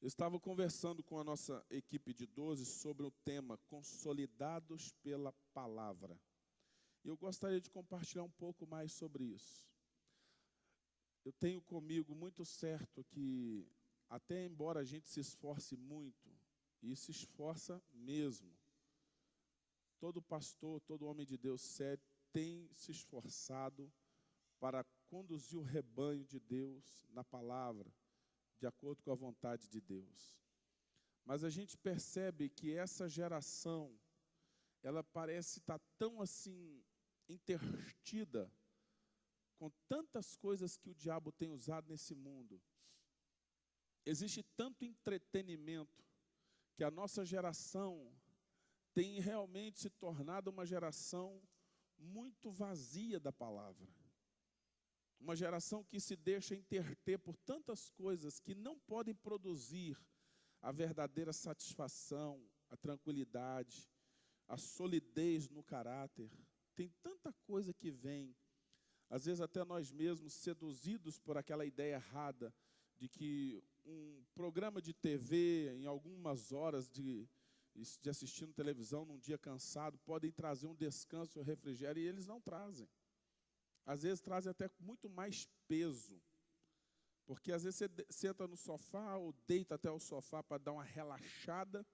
Eu estava conversando com a nossa equipe de 12 sobre o tema Consolidados pela Palavra. E eu gostaria de compartilhar um pouco mais sobre isso. Eu tenho comigo muito certo que, até embora a gente se esforce muito, e se esforça mesmo, todo pastor, todo homem de Deus sério tem se esforçado para conduzir o rebanho de Deus na palavra, de acordo com a vontade de Deus. Mas a gente percebe que essa geração, ela parece estar tão assim, intertida com tantas coisas que o diabo tem usado nesse mundo. Existe tanto entretenimento que a nossa geração tem realmente se tornado uma geração muito vazia da palavra. Uma geração que se deixa interter por tantas coisas que não podem produzir a verdadeira satisfação, a tranquilidade, a solidez no caráter. Tem tanta coisa que vem, às vezes até nós mesmos seduzidos por aquela ideia errada de que um programa de TV, em algumas horas de assistindo televisão num dia cansado, podem trazer um descanso, um refrigério, e eles não trazem. Às vezes trazem até muito mais peso, porque às vezes você senta no sofá ou deita até o sofá para dar uma relaxada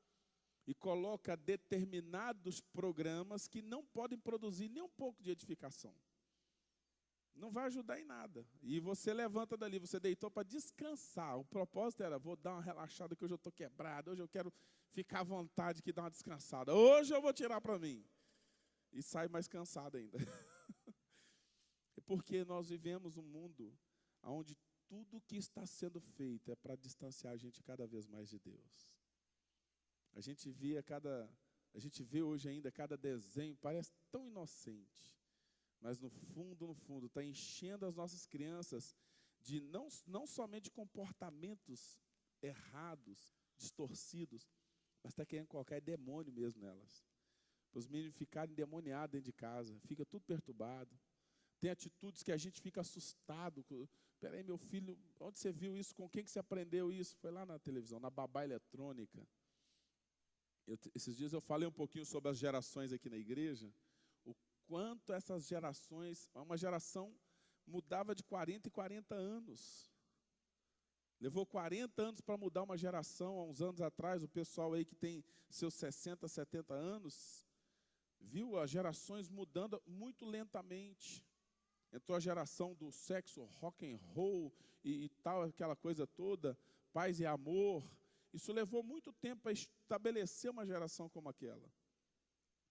e coloca determinados programas que não podem produzir nem um pouco de edificação. Não vai ajudar em nada. E você levanta dali, você deitou para descansar. O propósito era, vou dar uma relaxada que hoje eu estou quebrado, hoje eu quero ficar à vontade que dar uma descansada. Hoje eu vou tirar para mim. E sai mais cansado ainda. É porque nós vivemos um mundo onde tudo que está sendo feito é para distanciar a gente cada vez mais de Deus. A gente vê hoje ainda cada desenho, parece tão inocente. Mas no fundo, está enchendo as nossas crianças de não somente comportamentos errados, distorcidos, mas está querendo colocar demônio mesmo nelas. Para os meninos ficarem endemoniados dentro de casa, fica tudo perturbado. Tem atitudes que a gente fica assustado. Peraí, meu filho, onde você viu isso? Com quem que você aprendeu isso? Foi lá na televisão, na babá eletrônica. Esses dias eu falei um pouquinho sobre as gerações aqui na igreja, o quanto essas gerações, uma geração mudava de 40 em 40 anos. Levou 40 anos para mudar uma geração. Há uns anos atrás, o pessoal aí que tem seus 60, 70 anos, viu as gerações mudando muito lentamente. Entrou a geração do sexo, rock and roll e tal, aquela coisa toda, paz e amor. Isso levou muito tempo para estabelecer uma geração como aquela.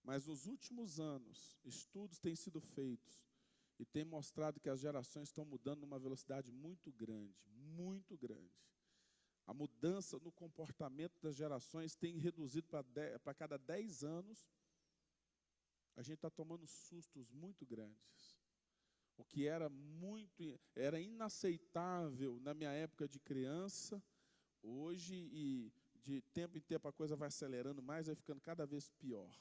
Mas nos últimos anos, estudos têm sido feitos e têm mostrado que as gerações estão mudando numa velocidade muito grande, muito grande. A mudança no comportamento das gerações tem reduzido para cada 10 anos, a gente está tomando sustos muito grandes. O que era inaceitável na minha época de criança, hoje, e de tempo em tempo a coisa vai acelerando mais, vai ficando cada vez pior.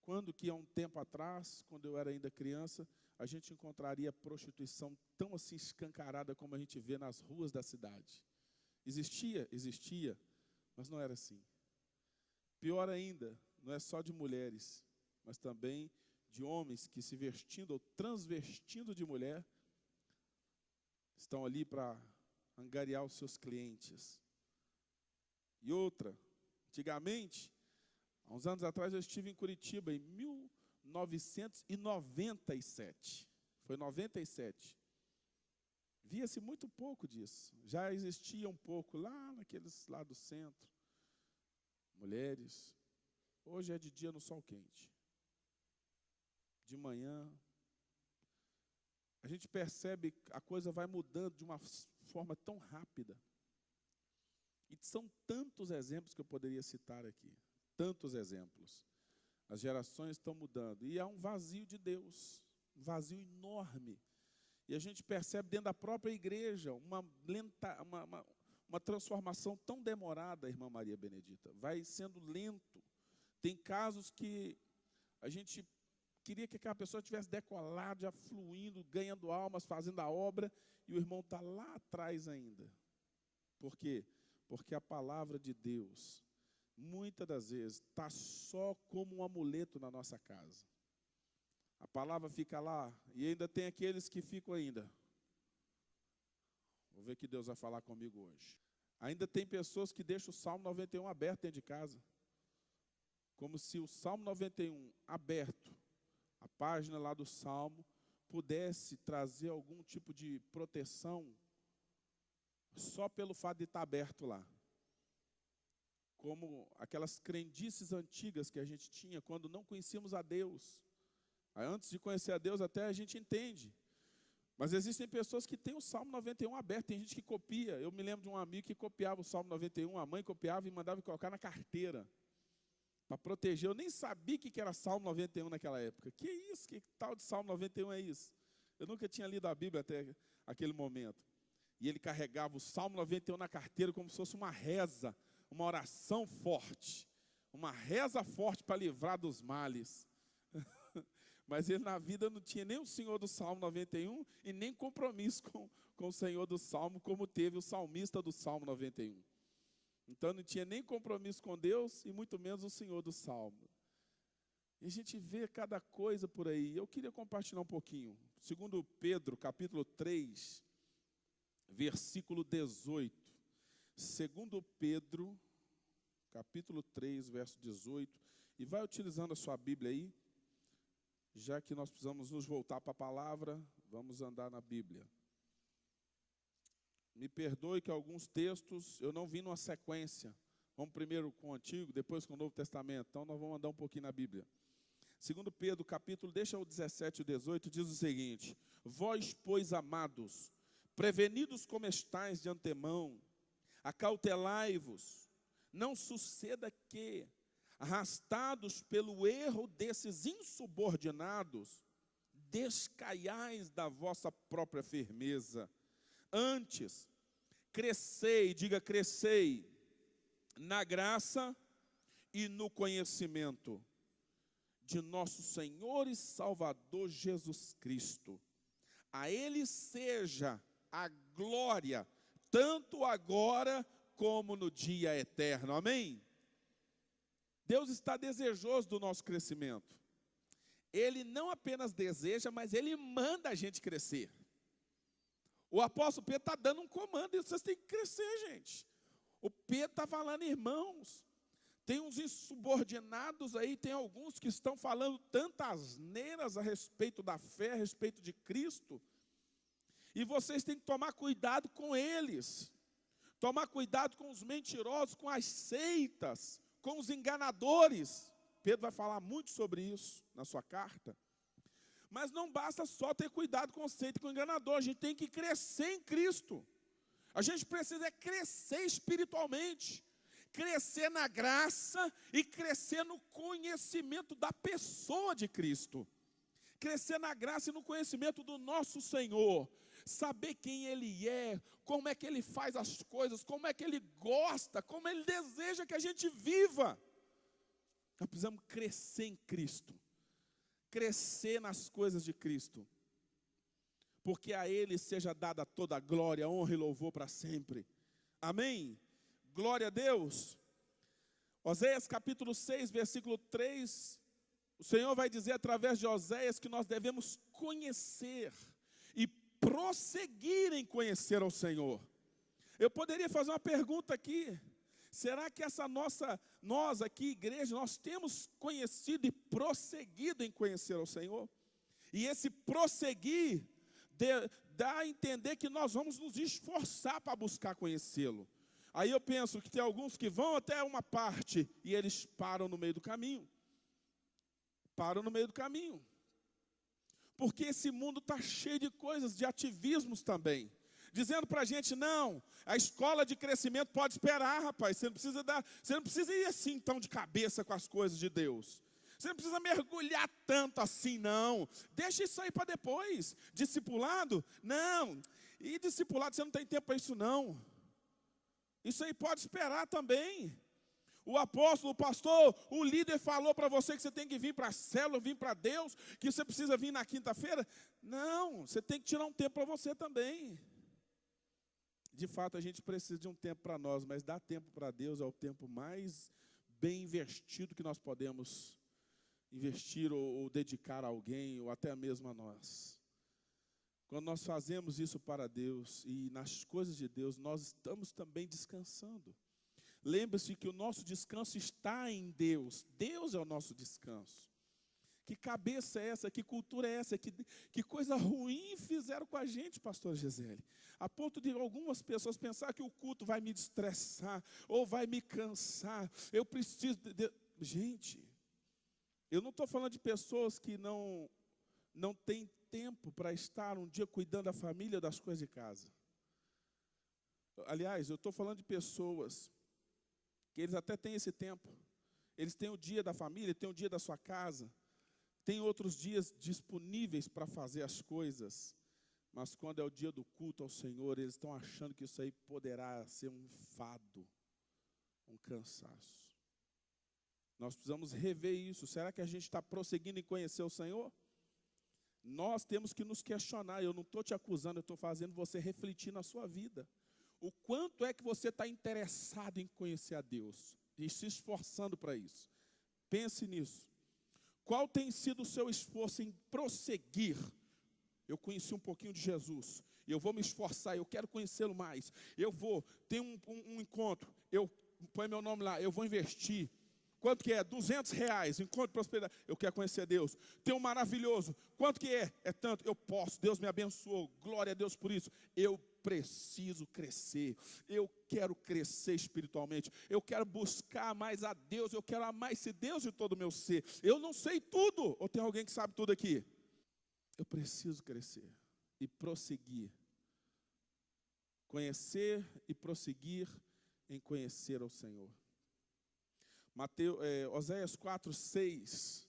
Quando que há um tempo atrás, quando eu era ainda criança, a gente encontraria prostituição tão assim escancarada como a gente vê nas ruas da cidade? Existia, mas não era assim. Pior ainda, não é só de mulheres, mas também de homens que se vestindo ou transvestindo de mulher, estão ali para angariar os seus clientes. E outra, antigamente, há uns anos atrás eu estive em Curitiba, em 1997. Foi 97. Via-se muito pouco disso. Já existia um pouco lá naqueles lá do centro. Mulheres. Hoje é de dia no sol quente. De manhã. A gente percebe que a coisa vai mudando de uma forma tão rápida. E são tantos exemplos que eu poderia citar aqui. Tantos exemplos. As gerações estão mudando. E há um vazio de Deus. Um vazio enorme. E a gente percebe dentro da própria igreja uma transformação tão demorada, irmã Maria Benedita. Vai sendo lento. Tem casos que a gente queria que aquela pessoa tivesse decolado, já fluindo, ganhando almas, fazendo a obra, e o irmão está lá atrás ainda. Por quê? Porque a palavra de Deus, muitas das vezes, está só como um amuleto na nossa casa. A palavra fica lá, e ainda tem aqueles que ficam ainda. Vou ver o que Deus vai falar comigo hoje. Ainda tem pessoas que deixam o Salmo 91 aberto dentro de casa. Como se o Salmo 91 aberto, a página lá do Salmo, pudesse trazer algum tipo de proteção só pelo fato de estar aberto lá. Como aquelas crendices antigas que a gente tinha quando não conhecíamos a Deus. Aí, antes de conhecer a Deus, até a gente entende. Mas existem pessoas que têm o Salmo 91 aberto, tem gente que copia. Eu me lembro de um amigo que copiava o Salmo 91, a mãe copiava e mandava colocar na carteira, para proteger. Eu nem sabia o que era Salmo 91 naquela época. Que isso? Que tal de Salmo 91 é isso? Eu nunca tinha lido a Bíblia até aquele momento. E ele carregava o Salmo 91 na carteira como se fosse uma reza, uma oração forte. Uma reza forte para livrar dos males. Mas ele na vida não tinha nem o Senhor do Salmo 91 e nem compromisso com o Senhor do Salmo, como teve o salmista do Salmo 91. Então não tinha nem compromisso com Deus e muito menos o Senhor do Salmo. E a gente vê cada coisa por aí. Eu queria compartilhar um pouquinho. Segundo Pedro, capítulo 3, versículo 18. Segundo Pedro, capítulo 3, verso 18. E vai utilizando a sua Bíblia aí. Já que nós precisamos nos voltar para a palavra, vamos andar na Bíblia. Me perdoe que alguns textos eu não vi numa sequência. Vamos primeiro com o Antigo, depois com o Novo Testamento. Então nós vamos andar um pouquinho na Bíblia. Segundo Pedro, capítulo, deixa o 17 e o 18, diz o seguinte: vós, pois, amados, prevenidos como estáis de antemão, acautelai-vos, não suceda que, arrastados pelo erro desses insubordinados, descaiais da vossa própria firmeza. Antes, crescei, diga crescei, na graça e no conhecimento de nosso Senhor e Salvador Jesus Cristo. A Ele seja a glória, tanto agora como no dia eterno. Amém? Deus está desejoso do nosso crescimento. Ele não apenas deseja, mas Ele manda a gente crescer. O apóstolo Pedro está dando um comando, e vocês têm que crescer, gente. O Pedro está falando, irmãos, tem uns insubordinados aí, tem alguns que estão falando tantas asneiras a respeito da fé, a respeito de Cristo, e vocês têm que tomar cuidado com eles, tomar cuidado com os mentirosos, com as seitas, com os enganadores. Pedro vai falar muito sobre isso na sua carta. Mas não basta só ter cuidado com o seita e com o enganador, a gente tem que crescer em Cristo. A gente precisa crescer espiritualmente, crescer na graça e crescer no conhecimento da pessoa de Cristo. Crescer na graça e no conhecimento do nosso Senhor. Saber quem Ele é, como é que Ele faz as coisas, como é que Ele gosta, como Ele deseja que a gente viva. Nós precisamos crescer em Cristo. Crescer nas coisas de Cristo. Porque a Ele seja dada toda a glória, honra e louvor para sempre. Amém? Glória a Deus. Oséias capítulo 6, versículo 3. O Senhor vai dizer através de Oséias que nós devemos conhecer e prosseguir em conhecer ao Senhor. Eu poderia fazer uma pergunta aqui. Será que nós aqui, igreja, nós temos conhecido e prosseguido em conhecer ao Senhor? E esse prosseguir dá a entender que nós vamos nos esforçar para buscar conhecê-lo. Aí eu penso que tem alguns que vão até uma parte e eles param no meio do caminho. Param no meio do caminho. Porque esse mundo está cheio de coisas, de ativismos também. Dizendo para a gente, não, a escola de crescimento pode esperar, rapaz. Você não precisa ir assim então de cabeça com as coisas de Deus. Você não precisa mergulhar tanto assim, não. Deixa isso aí para depois. Discipulado? Não. E discipulado, você não tem tempo para isso, não. Isso aí pode esperar também. O apóstolo, o pastor, o líder falou para você que você tem que vir para a célula, vir para Deus, que você precisa vir na quinta-feira. Não, você tem que tirar um tempo para você também. De fato, a gente precisa de um tempo para nós, mas dar tempo para Deus é o tempo mais bem investido que nós podemos investir ou dedicar a alguém, ou até mesmo a nós. Quando nós fazemos isso para Deus e nas coisas de Deus, nós estamos também descansando. Lembre-se que o nosso descanso está em Deus. Deus é o nosso descanso. Que cabeça é essa? Que cultura é essa? Que coisa ruim fizeram com a gente, pastor Gisele. A ponto de algumas pessoas pensar que o culto vai me estressar ou vai me cansar. Eu preciso Gente, eu não estou falando de pessoas que não têm tempo para estar um dia cuidando da família, das coisas de casa. Aliás, eu estou falando de pessoas que eles até têm esse tempo. Eles têm o dia da família, têm o dia da sua casa, tem outros dias disponíveis para fazer as coisas, mas quando é o dia do culto ao Senhor, eles estão achando que isso aí poderá ser um fado, um cansaço. Nós precisamos rever isso. Será que a gente está prosseguindo em conhecer o Senhor? Nós temos que nos questionar. Eu não estou te acusando, eu estou fazendo você refletir na sua vida. O quanto é que você está interessado em conhecer a Deus e se esforçando para isso? Pense nisso. Qual tem sido o seu esforço em prosseguir? Eu conheci um pouquinho de Jesus, eu vou me esforçar, eu quero conhecê-lo mais. Eu vou ter um encontro, eu ponho meu nome lá, eu vou investir. Quanto que é? R$200, encontro de prosperidade. Eu quero conhecer Deus. Tem um maravilhoso. Quanto que é? É tanto. Eu posso. Deus me abençoou. Glória a Deus por isso. Eu preciso crescer. Eu quero crescer espiritualmente. Eu quero buscar mais a Deus. Eu quero amar esse Deus de todo o meu ser. Eu não sei tudo. Ou tem alguém que sabe tudo aqui? Eu preciso crescer e prosseguir. Conhecer e prosseguir em conhecer ao Senhor. Oséias 4:6,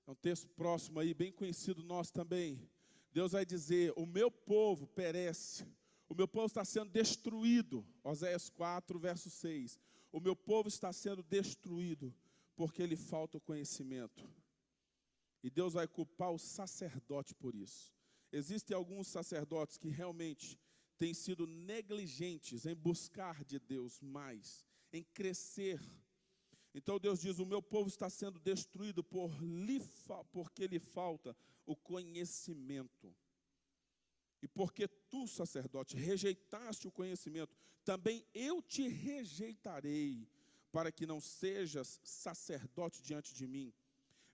é um texto próximo aí, bem conhecido nosso também. Deus vai dizer, o meu povo perece, o meu povo está sendo destruído. Oséias 4, verso 6. O meu povo está sendo destruído, porque lhe falta o conhecimento. E Deus vai culpar o sacerdote por isso. Existem alguns sacerdotes que realmente têm sido negligentes em buscar de Deus mais, em crescer. Então Deus diz, o meu povo está sendo destruído porque lhe falta o conhecimento. E porque tu, sacerdote, rejeitaste o conhecimento, também eu te rejeitarei, para que não sejas sacerdote diante de mim.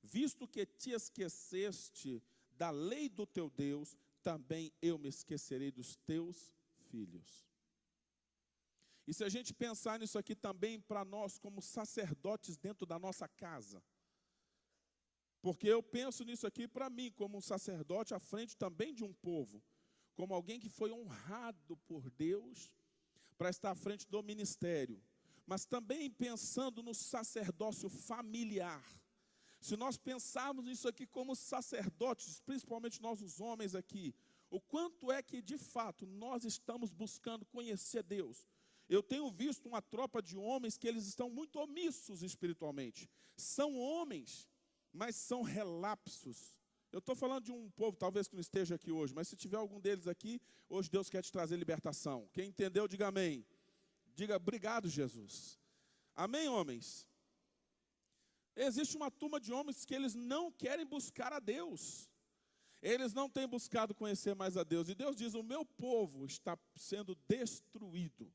Visto que te esqueceste da lei do teu Deus, também eu me esquecerei dos teus filhos. E se a gente pensar nisso aqui também para nós como sacerdotes dentro da nossa casa, porque eu penso nisso aqui para mim como um sacerdote à frente também de um povo, como alguém que foi honrado por Deus para estar à frente do ministério, mas também pensando no sacerdócio familiar. Se nós pensarmos nisso aqui como sacerdotes, principalmente nós os homens aqui, o quanto é que de fato nós estamos buscando conhecer Deus? Eu tenho visto uma tropa de homens que eles estão muito omissos espiritualmente. São homens, mas são relapsos. Eu estou falando de um povo, talvez que não esteja aqui hoje, mas se tiver algum deles aqui, hoje Deus quer te trazer libertação. Quem entendeu, diga amém. Diga, obrigado, Jesus. Amém, homens? Existe uma turma de homens que eles não querem buscar a Deus. Eles não têm buscado conhecer mais a Deus. E Deus diz, o meu povo está sendo destruído,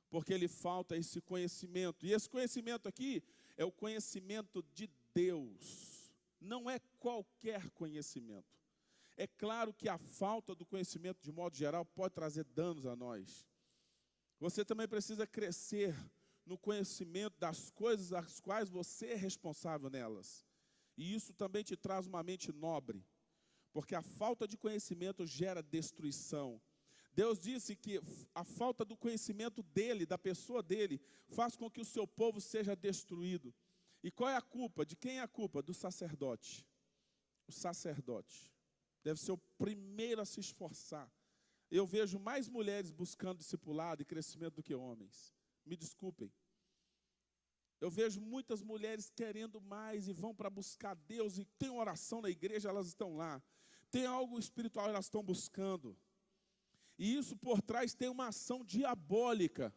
porque lhe falta esse conhecimento. E esse conhecimento aqui é o conhecimento de Deus. Não é qualquer conhecimento. É claro que a falta do conhecimento, de modo geral, pode trazer danos a nós. Você também precisa crescer no conhecimento das coisas às quais você é responsável nelas. E isso também te traz uma mente nobre, porque a falta de conhecimento gera destruição. Deus disse que a falta do conhecimento dele, da pessoa dele, faz com que o seu povo seja destruído. E qual é a culpa? De quem é a culpa? Do sacerdote. O sacerdote deve ser o primeiro a se esforçar. Eu vejo mais mulheres buscando discipulado e crescimento do que homens. Me desculpem. Eu vejo muitas mulheres querendo mais e vão para buscar Deus, e tem oração na igreja, elas estão lá. Tem algo espiritual, elas estão buscando. E isso por trás tem uma ação diabólica.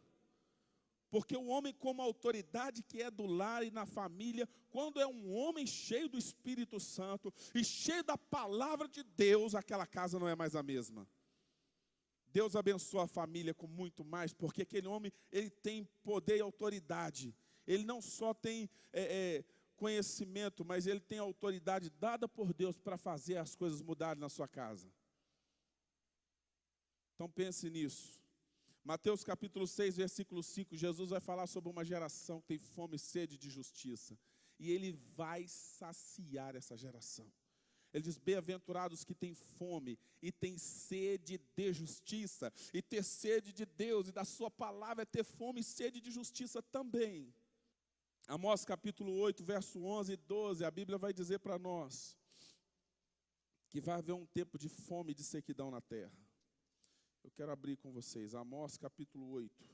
Porque o homem como autoridade que é do lar e na família, quando é um homem cheio do Espírito Santo e cheio da palavra de Deus, aquela casa não é mais a mesma. Deus abençoa a família com muito mais, porque aquele homem, ele tem poder e autoridade. Ele não só tem conhecimento, mas ele tem autoridade dada por Deus para fazer as coisas mudarem na sua casa. Então pense nisso. Mateus capítulo 6, versículo 5, Jesus vai falar sobre uma geração que tem fome e sede de justiça. E ele vai saciar essa geração. Ele diz, bem-aventurados que têm fome e têm sede de justiça. E ter sede de Deus e da sua palavra é ter fome e sede de justiça também. Amós capítulo 8, verso 11 e 12, a Bíblia vai dizer para nós que vai haver um tempo de fome e de sequidão na terra. Eu quero abrir com vocês, Amós capítulo 8.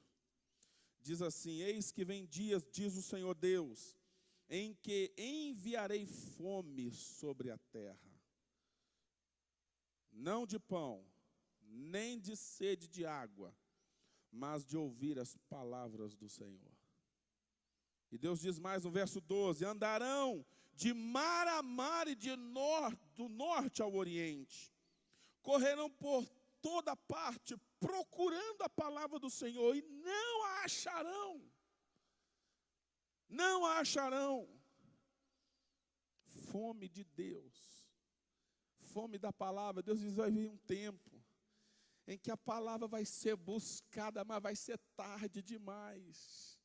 Diz assim, eis que vem dias, diz o Senhor Deus, em que enviarei fome sobre a terra. Não de pão, nem de sede de água, mas de ouvir as palavras do Senhor. E Deus diz mais no verso 12, andarão de mar a mar e do norte ao oriente. Correrão por toda parte, procurando a palavra do Senhor, e não a acharão. Não a acharão. Fome de Deus. Fome da palavra. Deus diz, vai vir um tempo em que a palavra vai ser buscada, mas vai ser tarde demais.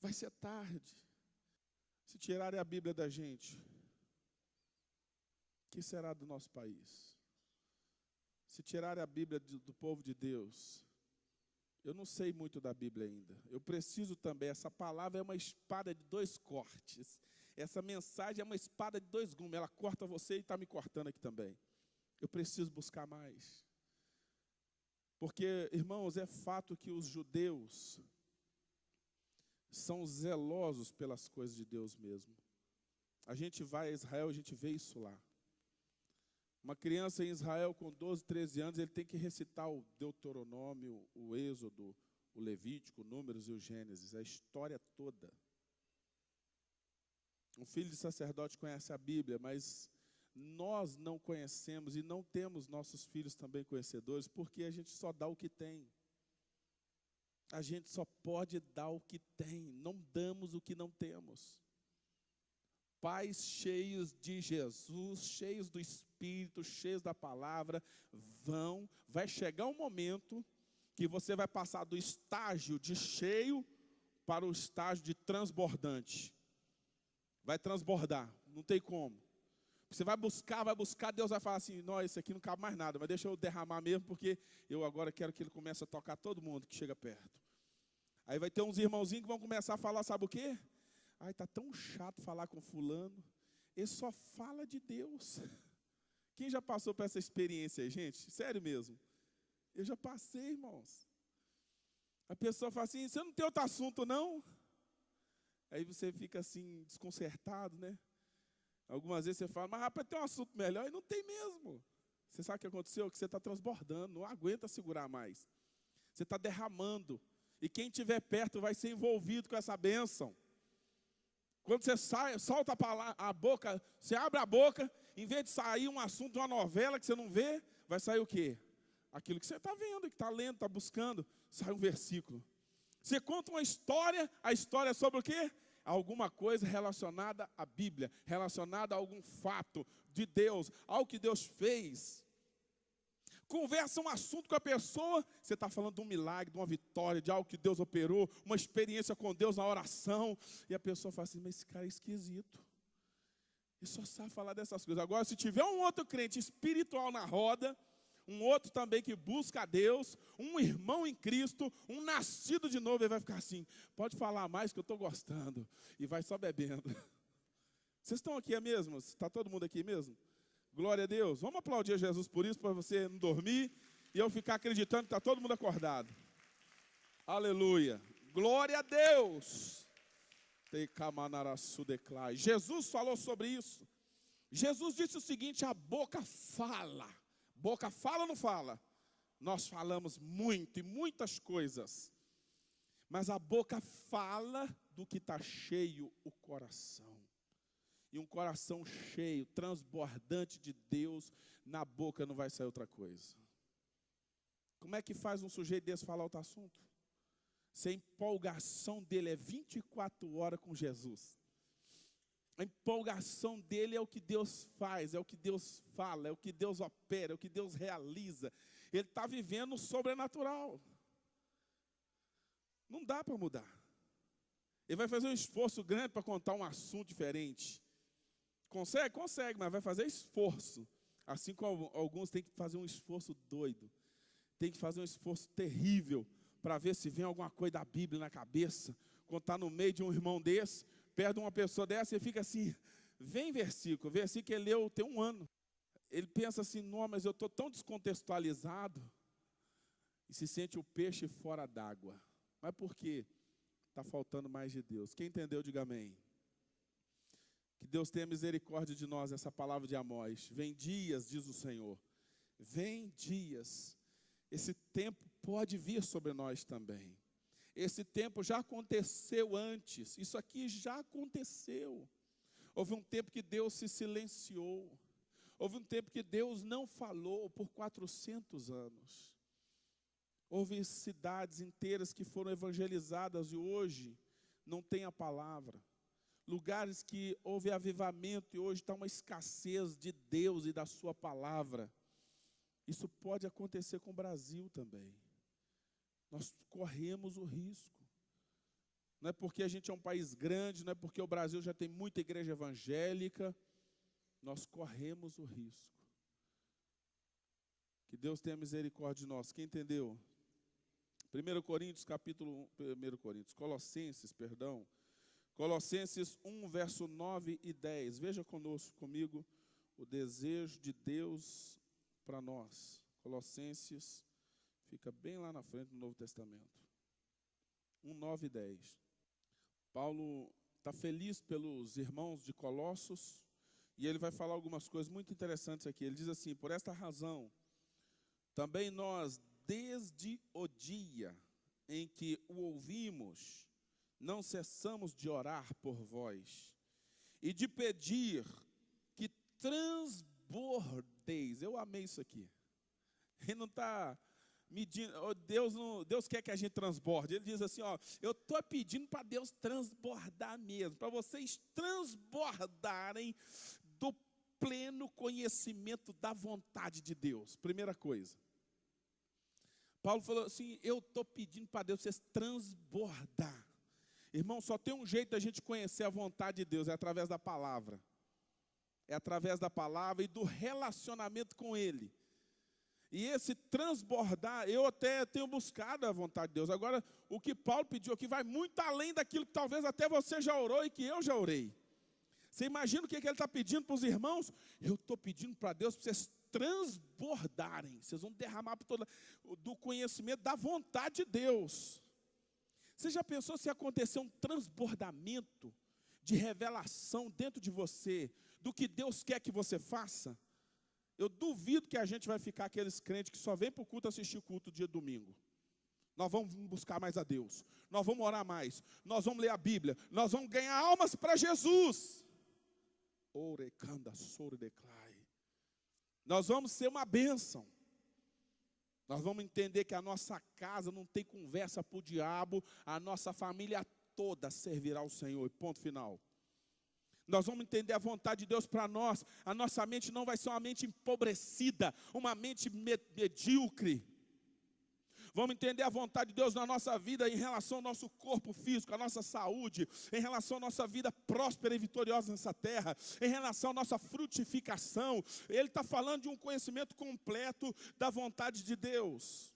Vai ser tarde. Se tirarem a Bíblia da gente, o que será do nosso país? Se tirarem a Bíblia do povo de Deus, eu não sei muito da Bíblia ainda. Eu preciso também, essa palavra é uma espada de dois cortes. Essa mensagem é uma espada de dois gumes. Ela corta você e está me cortando aqui também. Eu preciso buscar mais. Porque, irmãos, é fato que os judeus são zelosos pelas coisas de Deus mesmo. A gente vai a Israel, a gente vê isso lá. Uma criança em Israel com 12, 13 anos, ele tem que recitar o Deuteronômio, o Êxodo, o Levítico, o Números e o Gênesis, a história toda. Um filho de sacerdote conhece a Bíblia, mas nós não conhecemos e não temos nossos filhos também conhecedores, porque a gente só dá o que tem. A gente só pode dar o que tem, não damos o que não temos. Pais cheios de Jesus, cheios do Espírito, cheios da palavra, vai chegar um momento que você vai passar do estágio de cheio para o estágio de transbordante. Vai transbordar, não tem como. Você vai buscar, Deus vai falar assim, não, esse aqui não cabe mais nada, mas deixa eu derramar mesmo, porque eu agora quero que ele comece a tocar todo mundo que chega perto. Aí vai ter uns irmãozinhos que vão começar a falar, sabe o quê? Ai, está tão chato falar com fulano. Ele só fala de Deus. Quem já passou por essa experiência aí, gente? Sério mesmo. Eu já passei, irmãos. A pessoa fala assim, você não tem outro assunto, não? Aí você fica assim, desconcertado, né? Algumas vezes você fala, mas rapaz, tem um assunto melhor. E não tem mesmo. Você sabe o que aconteceu? Que você está transbordando, não aguenta segurar mais. Você está derramando. E quem estiver perto vai ser envolvido com essa bênção. Quando você solta a boca, você abre a boca, em vez de sair um assunto de uma novela que você não vê, vai sair o quê? Aquilo que você está vendo, que está lendo, está buscando, sai um versículo. Você conta uma história, a história é sobre o quê? Alguma coisa relacionada à Bíblia, relacionada a algum fato de Deus, algo que Deus fez. Conversa um assunto com a pessoa, você está falando de um milagre, de uma vitória, de algo que Deus operou, uma experiência com Deus na oração, e a pessoa fala assim, mas esse cara é esquisito. Ele só sabe falar dessas coisas. Agora, se tiver um outro crente espiritual na roda, um outro também que busca a Deus, um irmão em Cristo, um nascido de novo, ele vai ficar assim, pode falar mais que eu estou gostando, e vai só bebendo. Vocês estão aqui mesmo? Está todo mundo aqui mesmo? Glória a Deus. Vamos aplaudir a Jesus por isso, para você não dormir e eu ficar acreditando que está todo mundo acordado. Aleluia. Glória a Deus. Jesus falou sobre isso. Jesus disse o seguinte, a boca fala. Boca fala ou não fala? Nós falamos muito e muitas coisas, mas a boca fala do que está cheio o coração. E um coração cheio, transbordante de Deus, na boca não vai sair outra coisa. Como é que faz um sujeito desse falar outro assunto? Se a empolgação dele é 24 horas com Jesus. A empolgação dele é o que Deus faz, é o que Deus fala, é o que Deus opera, é o que Deus realiza. Ele está vivendo o sobrenatural. Não dá para mudar. Ele vai fazer um esforço grande para contar um assunto diferente. Consegue? Consegue, mas vai fazer esforço. Assim como alguns têm que fazer um esforço doido. Tem que fazer um esforço terrível para ver se vem alguma coisa da Bíblia na cabeça. Quando está no meio de um irmão desse, perto de uma pessoa dessa, ele fica assim, vem versículo que ele leu tem um ano. Ele pensa assim, não, mas eu estou tão descontextualizado. E se sente o peixe fora d'água. Mas por quê? Está faltando mais de Deus. Quem entendeu, diga amém. Que Deus tenha misericórdia de nós, essa palavra de Amós. Vem dias, diz o Senhor. Vem dias. Esse tempo pode vir sobre nós também. Esse tempo já aconteceu antes. Isso aqui já aconteceu. Houve um tempo que Deus se silenciou. Houve um tempo que Deus não falou por 400 anos. Houve cidades inteiras que foram evangelizadas e hoje não tem a palavra. Lugares que houve avivamento e hoje está uma escassez de Deus e da sua palavra. Isso pode acontecer com o Brasil também. Nós corremos o risco. Não é porque a gente é um país grande, não é porque o Brasil já tem muita igreja evangélica. Nós corremos o risco. Que Deus tenha misericórdia de nós. Quem entendeu? 1 Coríntios, capítulo 1, Colossenses 1, verso 9 e 10. Veja comigo o desejo de Deus para nós. Colossenses, fica bem lá na frente do Novo Testamento. 1, 9 e 10. Paulo está feliz pelos irmãos de Colossos, e ele vai falar algumas coisas muito interessantes aqui. Ele diz assim, por esta razão, também nós, desde o dia em que o ouvimos, não cessamos de orar por vós e de pedir que transbordeis. Eu amei isso aqui. Ele não está medindo, Deus quer que a gente transborde. Ele diz assim, ó, eu estou pedindo para Deus transbordar mesmo, para vocês transbordarem do pleno conhecimento da vontade de Deus. Primeira coisa. Paulo falou assim, eu estou pedindo para Deus vocês transbordar. Irmão, só tem um jeito da gente conhecer a vontade de Deus, é através da palavra. É através da palavra e do relacionamento com Ele. E esse transbordar, eu até tenho buscado a vontade de Deus. Agora, o que Paulo pediu aqui vai muito além daquilo que talvez até você já orou e que eu já orei. Você imagina o que ele está pedindo para os irmãos? Eu estou pedindo para Deus para vocês transbordarem. Vocês vão derramar por todo do conhecimento da vontade de Deus. Você já pensou se acontecer um transbordamento de revelação dentro de você, do que Deus quer que você faça? Eu duvido que a gente vai ficar aqueles crentes que só vêm para o culto assistir culto dia de domingo. Nós vamos buscar mais a Deus, nós vamos orar mais, nós vamos ler a Bíblia, nós vamos ganhar almas para Jesus. Nós vamos ser uma bênção. Nós vamos entender que a nossa casa não tem conversa para o diabo, a nossa família toda servirá ao Senhor, ponto final. Nós vamos entender a vontade de Deus para nós, a nossa mente não vai ser uma mente empobrecida, uma mente medíocre. Vamos entender a vontade de Deus na nossa vida em relação ao nosso corpo físico, à nossa saúde, em relação à nossa vida próspera e vitoriosa nessa terra, em relação à nossa frutificação. Ele está falando de um conhecimento completo da vontade de Deus.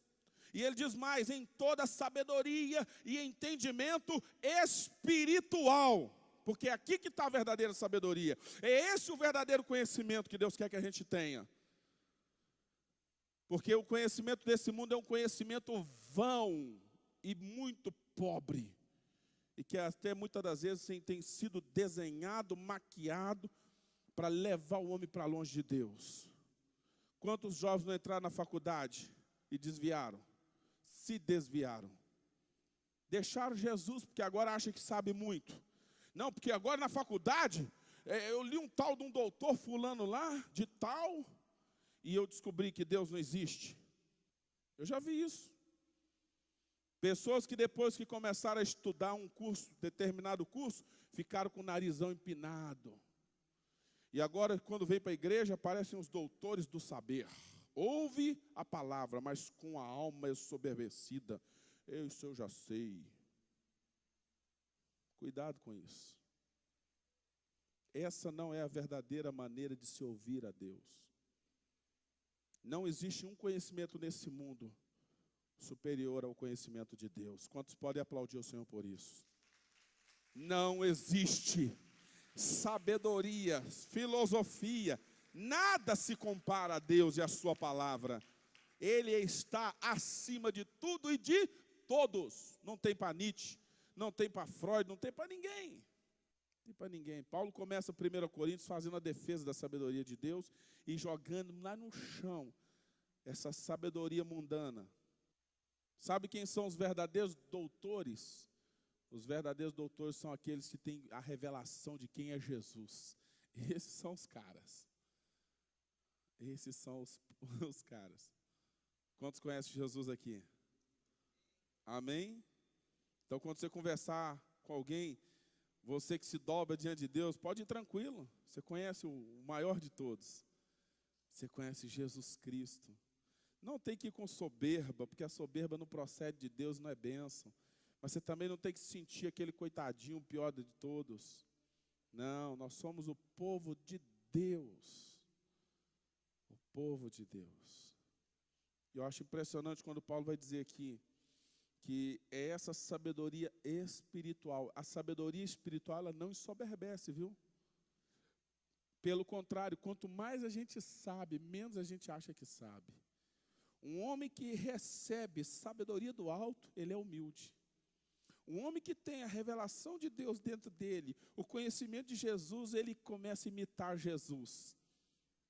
E ele diz mais, em toda sabedoria e entendimento espiritual. Porque é aqui que está a verdadeira sabedoria. É esse o verdadeiro conhecimento que Deus quer que a gente tenha. Porque o conhecimento desse mundo é um conhecimento vão e muito pobre. E que até muitas das vezes tem sido desenhado, maquiado, para levar o homem para longe de Deus. Quantos jovens não entraram na faculdade? e desviaram. Se desviaram. Deixaram Jesus porque agora acham que sabe muito. Não, porque agora na faculdade, eu li um tal de um doutor fulano lá, de tal, e eu descobri que Deus não existe. Eu já vi isso. Pessoas que depois que começaram a estudar um curso, determinado curso, ficaram com o narizão empinado. E agora, quando vem para a igreja, aparecem os doutores do saber. Ouve a palavra, mas com a alma ensoberbecida. Isso eu já sei. Cuidado com isso. Essa não é a verdadeira maneira de se ouvir a Deus. Não existe um conhecimento nesse mundo superior ao conhecimento de Deus. Quantos podem aplaudir o Senhor por isso? Não existe sabedoria, filosofia, nada se compara a Deus e a sua palavra. Ele está acima de tudo e de todos. Não tem para Nietzsche, não tem para Freud, não tem para ninguém. Não tem para ninguém. Paulo começa 1 Coríntios fazendo a defesa da sabedoria de Deus e jogando lá no chão essa sabedoria mundana. Sabe quem são os verdadeiros doutores? Os verdadeiros doutores são aqueles que têm a revelação de quem é Jesus. Esses são os caras. Esses são os caras. Quantos conhecem Jesus aqui? Amém? Então, quando você conversar com alguém, você que se dobra diante de Deus, pode ir tranquilo. Você conhece o maior de todos. Você conhece Jesus Cristo. Não tem que ir com soberba, porque a soberba não procede de Deus, não é bênção. Mas você também não tem que se sentir aquele coitadinho, o pior de todos. Não, nós somos o povo de Deus. O povo de Deus. Eu acho impressionante quando Paulo vai dizer aqui que é essa sabedoria espiritual. A sabedoria espiritual, ela não ensoberbece, viu? Pelo contrário, quanto mais a gente sabe, menos a gente acha que sabe. Um homem que recebe sabedoria do alto, ele é humilde. Um homem que tem a revelação de Deus dentro dele, o conhecimento de Jesus, ele começa a imitar Jesus.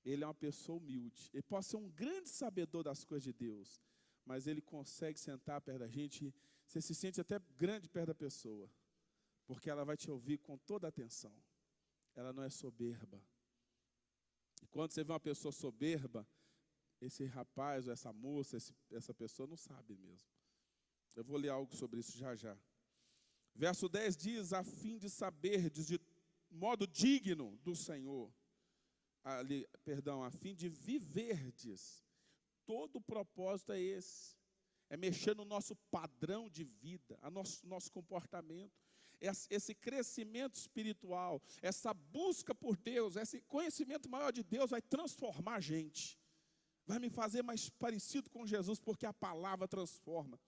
Ele é uma pessoa humilde. Ele pode ser um grande sabedor das coisas de Deus, mas ele consegue sentar perto da gente, você se sente até grande perto da pessoa, porque ela vai te ouvir com toda a atenção. Ela não é soberba. E quando você vê uma pessoa soberba, esse rapaz ou essa moça, essa pessoa não sabe mesmo. Eu vou ler algo sobre isso já já. Verso 10 diz, a fim de saberdes de modo digno do Senhor, a fim de viverdes. Todo o propósito é esse. É mexer no nosso padrão de vida, nosso comportamento. Esse crescimento espiritual, essa busca por Deus, esse conhecimento maior de Deus vai transformar a gente. Vai me fazer mais parecido com Jesus, porque a palavra transforma.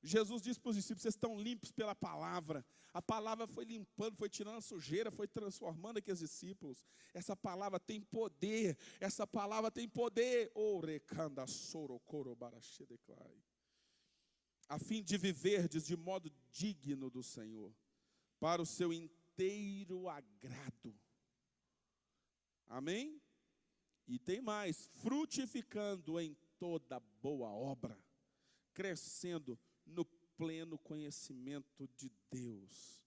Jesus disse para os discípulos, vocês estão limpos pela palavra. A palavra foi limpando, foi tirando a sujeira, foi transformando aqueles discípulos. Essa palavra tem poder, essa palavra tem poder. A fim de viverdes de modo digno do Senhor, para o seu inteiro agrado. Amém? E tem mais, frutificando em toda boa obra, crescendo no pleno conhecimento de Deus.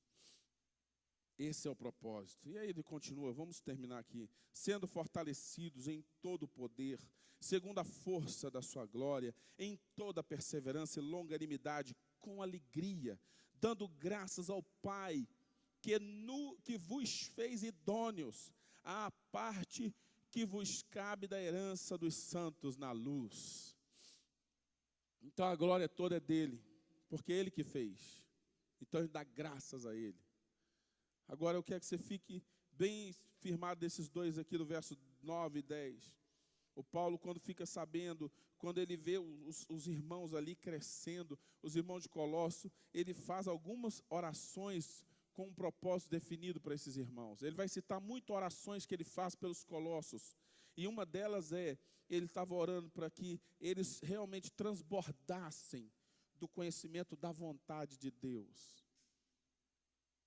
Esse é o propósito. E aí ele continua, vamos terminar aqui. Sendo fortalecidos em todo o poder, segundo a força da sua glória, em toda perseverança e longanimidade, com alegria, dando graças ao Pai, que vos fez idôneos à parte que vos cabe da herança dos santos na luz. Então a glória toda é dele, porque é ele que fez. Então a gente dá graças a ele. Agora eu quero que você fique bem firmado desses dois aqui do verso 9 e 10. O Paulo, quando fica sabendo, quando ele vê os irmãos ali crescendo, os irmãos de Colosso, ele faz algumas orações com um propósito definido para esses irmãos. Ele vai citar muitas orações que ele faz pelos colossos. E uma delas ele estava orando para que eles realmente transbordassem do conhecimento da vontade de Deus.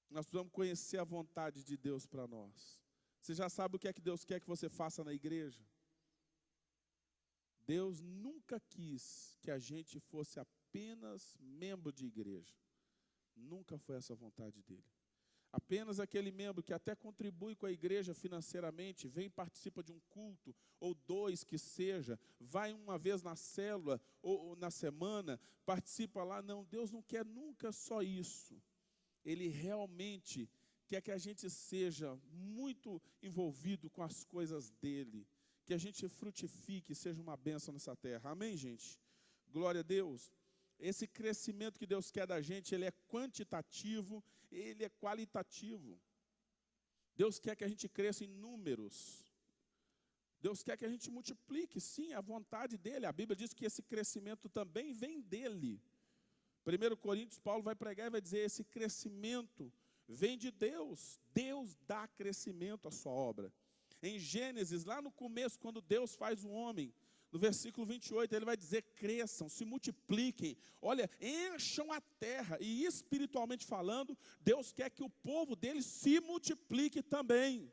Nós precisamos conhecer a vontade de Deus para nós. Você já sabe o que é que Deus quer que você faça na igreja? Deus nunca quis que a gente fosse apenas membro de igreja. Nunca foi essa a vontade dele. Apenas aquele membro que até contribui com a igreja financeiramente, vem e participa de um culto, ou dois que seja, vai uma vez na célula ou na semana, participa lá. Não, Deus não quer nunca só isso. Ele realmente quer que a gente seja muito envolvido com as coisas dele, que a gente frutifique, seja uma bênção nessa terra. Amém, gente? Glória a Deus. Esse crescimento que Deus quer da gente, ele é quantitativo, ele é qualitativo. Deus quer que a gente cresça em números. Deus quer que a gente multiplique, sim, a vontade dele. A Bíblia diz que esse crescimento também vem dele. 1 Coríntios, Paulo vai pregar e vai dizer, esse crescimento vem de Deus. Deus dá crescimento à sua obra. Em Gênesis, lá no começo, quando Deus faz o homem, no versículo 28, ele vai dizer, cresçam, se multipliquem, olha, encham a terra. E espiritualmente falando, Deus quer que o povo dele se multiplique também.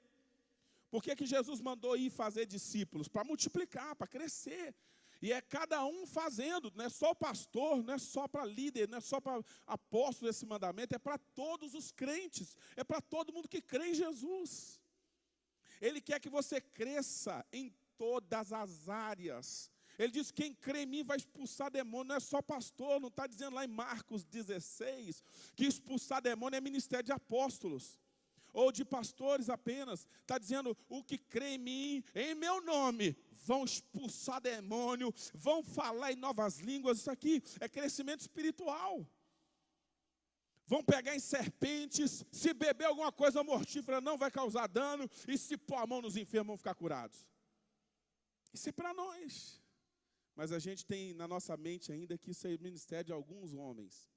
Por que que Jesus mandou ir fazer discípulos? Para multiplicar, para crescer. E é cada um fazendo, não é só o pastor, não é só para líder, não é só para apóstolo esse mandamento, é para todos os crentes, é para todo mundo que crê em Jesus. Ele quer que você cresça em todas as áreas. Ele diz, quem crê em mim vai expulsar demônio. Não é só pastor, não está dizendo lá em Marcos 16, que expulsar demônio é ministério de apóstolos, ou de pastores apenas. Está dizendo, o que crê em mim, em meu nome, vão expulsar demônio, vão falar em novas línguas. Isso aqui é crescimento espiritual. Vão pegar em serpentes, se beber alguma coisa mortífera não vai causar dano, e se pôr a mão nos enfermos vão ficar curados. Isso é para nós. Mas a gente tem na nossa mente ainda que isso é ministério de alguns homens.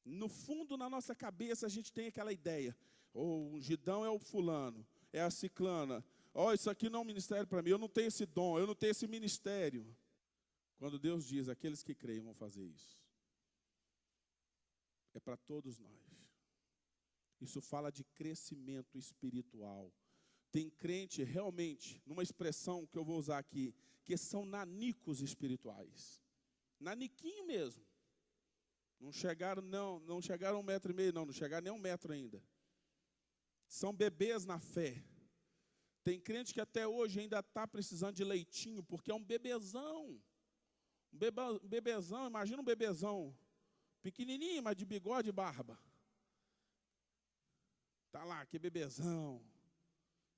No fundo, na nossa cabeça, a gente tem aquela ideia, o ungidão é o fulano, é a ciclana, isso aqui não é um ministério para mim, eu não tenho esse dom, eu não tenho esse ministério. Quando Deus diz, aqueles que creem vão fazer isso. É para todos nós. Isso fala de crescimento espiritual. Tem crente realmente, numa expressão que eu vou usar aqui, que são nanicos espirituais. Naniquinho mesmo. Não chegaram 1,5 metro, não chegaram nem 1 metro ainda. São bebês na fé. Tem crente que até hoje ainda está precisando de leitinho, porque é um bebezão. Um bebezão, imagina um bebezão. Pequenininho, mas de bigode e barba. Está lá, que bebezão.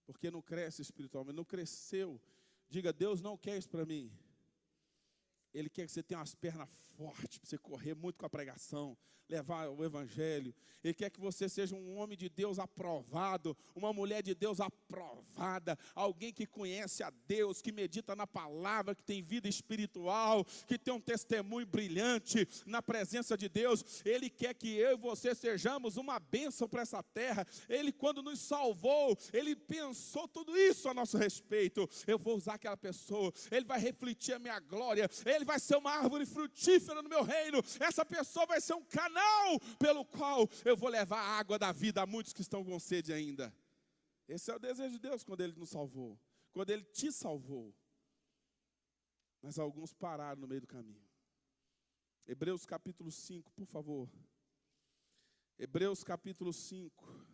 Porque não cresce espiritualmente, não cresceu. Diga, Deus não quer isso para mim. Ele quer que você tenha umas pernas fortes, para você correr muito com a pregação, levar o evangelho. Ele quer que você seja um homem de Deus aprovado, uma mulher de Deus aprovada, alguém que conhece a Deus, que medita na palavra, que tem vida espiritual, que tem um testemunho brilhante na presença de Deus. Ele quer que eu e você sejamos uma bênção para essa terra. Ele, quando nos salvou, Ele pensou tudo isso a nosso respeito. Eu vou usar aquela pessoa, ele vai refletir a minha glória, ele vai ser uma árvore frutífera no meu reino. Essa pessoa vai ser um canal pelo qual eu vou levar a água da vida a muitos que estão com sede ainda. Esse é o desejo de Deus quando Ele nos salvou, quando Ele te salvou. Mas alguns pararam no meio do caminho. Hebreus capítulo 5, por favor. Hebreus capítulo 5,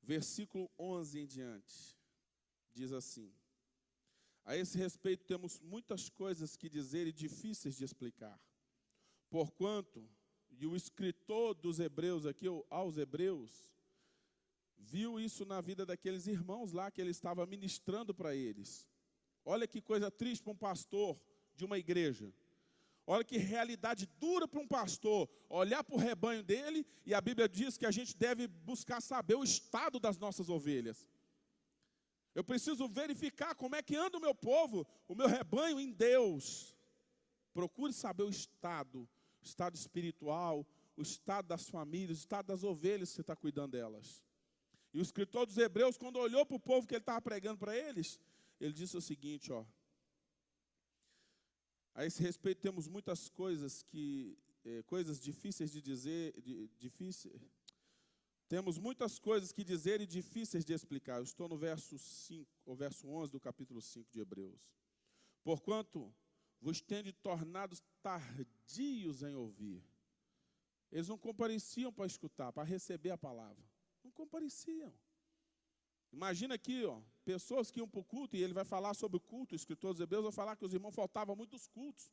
versículo 11 em diante. Diz assim: a esse respeito temos muitas coisas que dizer e difíceis de explicar. Porquanto, e o escritor dos Hebreus aqui, aos Hebreus, viu isso na vida daqueles irmãos lá que ele estava ministrando para eles. Olha que coisa triste para um pastor de uma igreja. Olha que realidade dura para um pastor olhar para o rebanho dele, e a Bíblia diz que a gente deve buscar saber o estado das nossas ovelhas. Eu preciso verificar como é que anda o meu povo, o meu rebanho em Deus. Procure saber o estado espiritual, o estado das famílias, o estado das ovelhas que você está cuidando delas. E o escritor dos Hebreus, quando olhou para o povo que ele estava pregando para eles, ele disse o seguinte, a esse respeito temos muitas coisas coisas difíceis de dizer, temos muitas coisas que dizer e difíceis de explicar. Eu estou no verso 5, ou verso 11 do capítulo 5 de Hebreus. Porquanto vos tende tornado tardios em ouvir. Eles não compareciam para escutar, para receber a palavra. Não compareciam. Imagina aqui, pessoas que iam para o culto, e ele vai falar sobre o culto, o escritor dos Hebreus vai falar que os irmãos faltavam muitos cultos.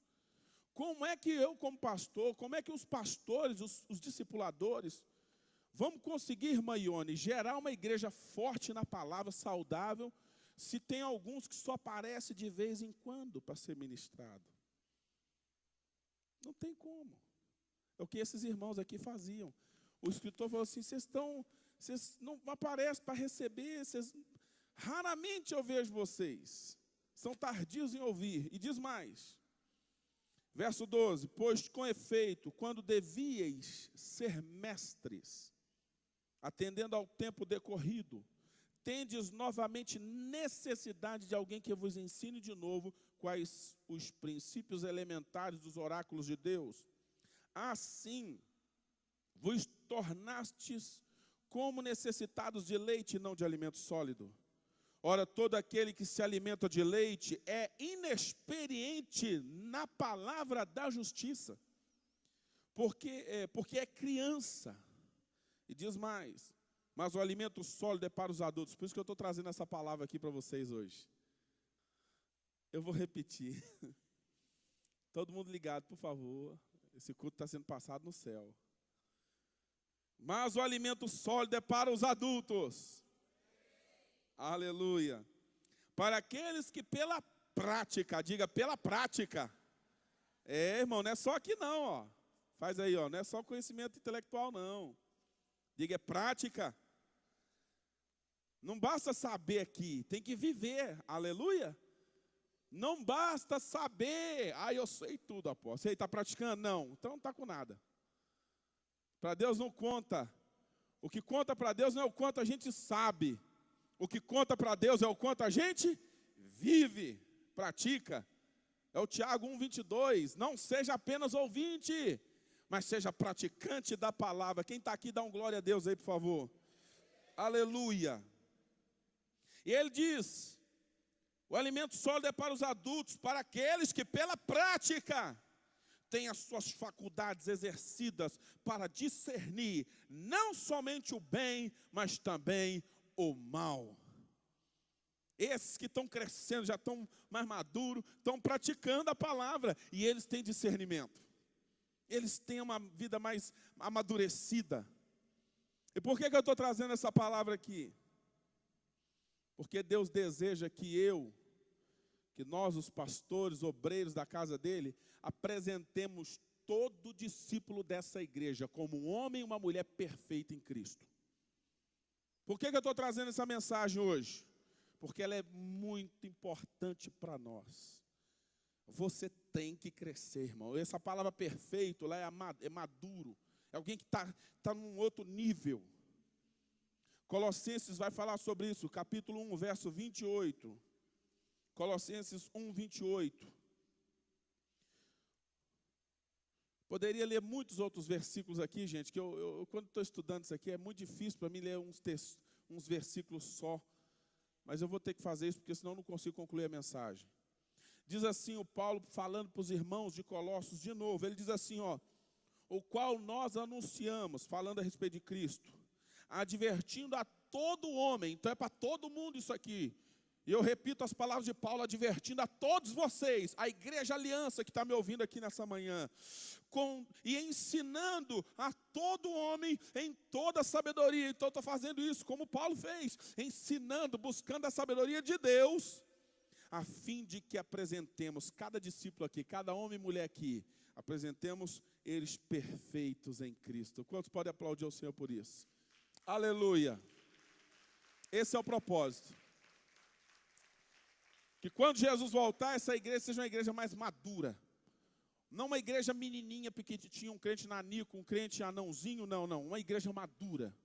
Como é que eu, como pastor, como é que os pastores, os discipuladores, vamos conseguir, irmã Ione, gerar uma igreja forte na palavra, saudável, se tem alguns que só aparecem de vez em quando para ser ministrado? Não tem como. É o que esses irmãos aqui faziam. O escritor falou assim, vocês não aparecem para receber, raramente eu vejo vocês. São tardios em ouvir. E diz mais, verso 12, pois com efeito, quando devíeis ser mestres, atendendo ao tempo decorrido, tendes novamente necessidade de alguém que vos ensine de novo quais os princípios elementares dos oráculos de Deus. Assim, vos tornastes como necessitados de leite e não de alimento sólido. Ora, todo aquele que se alimenta de leite é inexperiente na palavra da justiça, porque é criança. E diz mais, mas o alimento sólido é para os adultos. Por isso que eu estou trazendo essa palavra aqui para vocês hoje. Eu vou repetir. Todo mundo ligado, por favor. Esse culto está sendo passado no céu. Mas o alimento sólido é para os adultos. Aleluia. Para aqueles que pela prática, diga pela prática. Irmão, não é só aqui não, Faz aí, não é só conhecimento intelectual não. Diga, é prática. Não basta saber aqui, tem que viver. Aleluia. Não basta saber. Eu sei tudo, apóstolo. Você está praticando? Não. Então não está com nada. Para Deus não conta. O que conta para Deus não é o quanto a gente sabe. O que conta para Deus é o quanto a gente vive, pratica. É o Tiago 1:22. Não seja apenas ouvinte, mas seja praticante da palavra. Quem está aqui, dá um glória a Deus aí, por favor. Aleluia. E ele diz, o alimento sólido é para os adultos, para aqueles que pela prática têm as suas faculdades exercidas para discernir não somente o bem, mas também o mal. Esses que estão crescendo, já estão mais maduros, estão praticando a palavra e eles têm discernimento. Eles têm uma vida mais amadurecida. E por que eu estou trazendo essa palavra aqui? Porque Deus deseja que nós, os pastores, obreiros da casa dele, apresentemos todo discípulo dessa igreja como um homem e uma mulher perfeita em Cristo. Por que eu estou trazendo essa mensagem hoje? Porque ela é muito importante para nós. Você tem que crescer, irmão. Essa palavra perfeito lá é maduro. É alguém que está num outro nível. Colossenses vai falar sobre isso, capítulo 1, verso 28. Colossenses 1, 28. Poderia ler muitos outros versículos aqui, gente, que eu quando estou estudando isso aqui, é muito difícil para mim ler uns versículos só. Mas eu vou ter que fazer isso, porque senão eu não consigo concluir a mensagem. Diz assim o Paulo, falando para os irmãos de Colossos de novo, ele diz assim, o qual nós anunciamos, falando a respeito de Cristo, advertindo a todo homem, então é para todo mundo isso aqui. E eu repito as palavras de Paulo, advertindo a todos vocês, a Igreja Aliança que está me ouvindo aqui nessa manhã, e ensinando a todo homem em toda a sabedoria. Então eu estou fazendo isso como Paulo fez, ensinando, buscando a sabedoria de Deus, a fim de que apresentemos cada discípulo aqui, cada homem e mulher aqui, apresentemos eles perfeitos em Cristo. Quantos podem aplaudir ao Senhor por isso? Aleluia. Esse é o propósito. Que quando Jesus voltar, essa igreja seja uma igreja mais madura. Não uma igreja menininha, pequitinha, um crente nanico, um crente anãozinho, não. Uma igreja madura.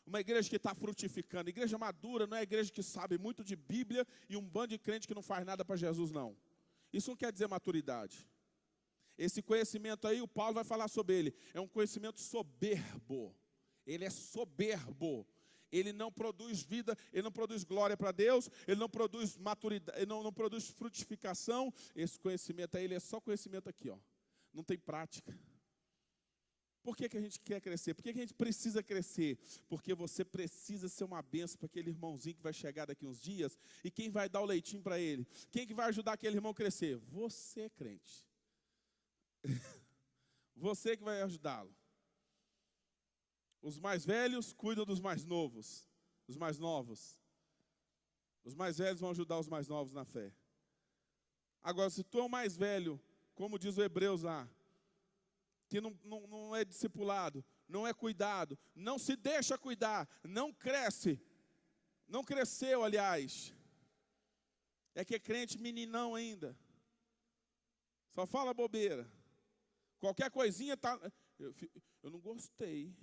Uma igreja que está frutificando. Igreja madura não é igreja que sabe muito de Bíblia e um bando de crente que não faz nada para Jesus, não. Isso não quer dizer maturidade. Esse conhecimento aí, o Paulo vai falar sobre ele. É um conhecimento soberbo. Ele é soberbo. ele não produz vida, ele não produz glória para Deus, ele não produz maturidade, ele não produz frutificação. Esse conhecimento aí, ele é só conhecimento aqui, ó. Não tem prática. Por que a gente quer crescer? Por que a gente precisa crescer? Porque você precisa ser uma bênção para aquele irmãozinho que vai chegar daqui uns dias. E quem vai dar o leitinho para ele? Quem que vai ajudar aquele irmão a crescer? Você, crente. Você que vai ajudá-lo. Os mais velhos cuidam dos mais novos. Os mais novos. Os mais velhos vão ajudar os mais novos na fé. Agora, se tu é o mais velho, como diz o Hebreus lá, que não é discipulado, não é cuidado, não se deixa cuidar, não cresce, não cresceu, aliás, é que é crente meninão ainda, só fala bobeira, qualquer coisinha tá, eu não gostei,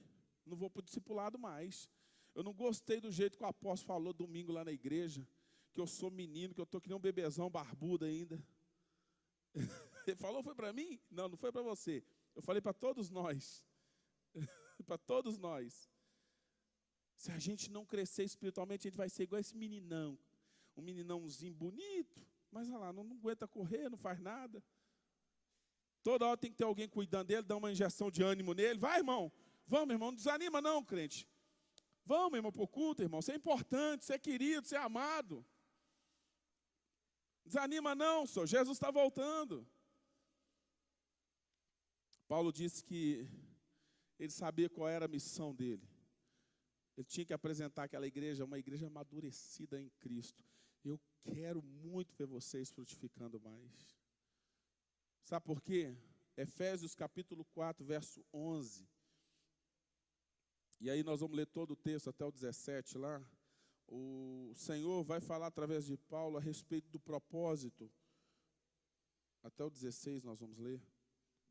não vou para o discipulado mais, eu não gostei do jeito que o apóstolo falou domingo lá na igreja, que eu sou menino, que eu estou que nem um bebezão barbudo ainda. Ele falou, foi para mim? Não foi para você. Eu falei para todos nós. Para todos nós. Se a gente não crescer espiritualmente, a gente vai ser igual esse meninão. Um meninãozinho bonito, mas olha lá, não aguenta correr, não faz nada. Toda hora tem que ter alguém cuidando dele, dar uma injeção de ânimo nele. Vai, irmão. Vamos, irmão. Não desanima não, crente. Vamos, irmão, para o culto, irmão. Você é importante, você é querido, você é amado. Desanima não, senhor. Jesus está voltando. Paulo disse que ele sabia qual era a missão dele. Ele tinha que apresentar aquela igreja, uma igreja amadurecida em Cristo. Eu quero muito ver vocês frutificando mais. Sabe por quê? Efésios capítulo 4, verso 11. E aí nós vamos ler todo o texto até o 17 lá. O Senhor vai falar através de Paulo a respeito do propósito. Até o 16 nós vamos ler.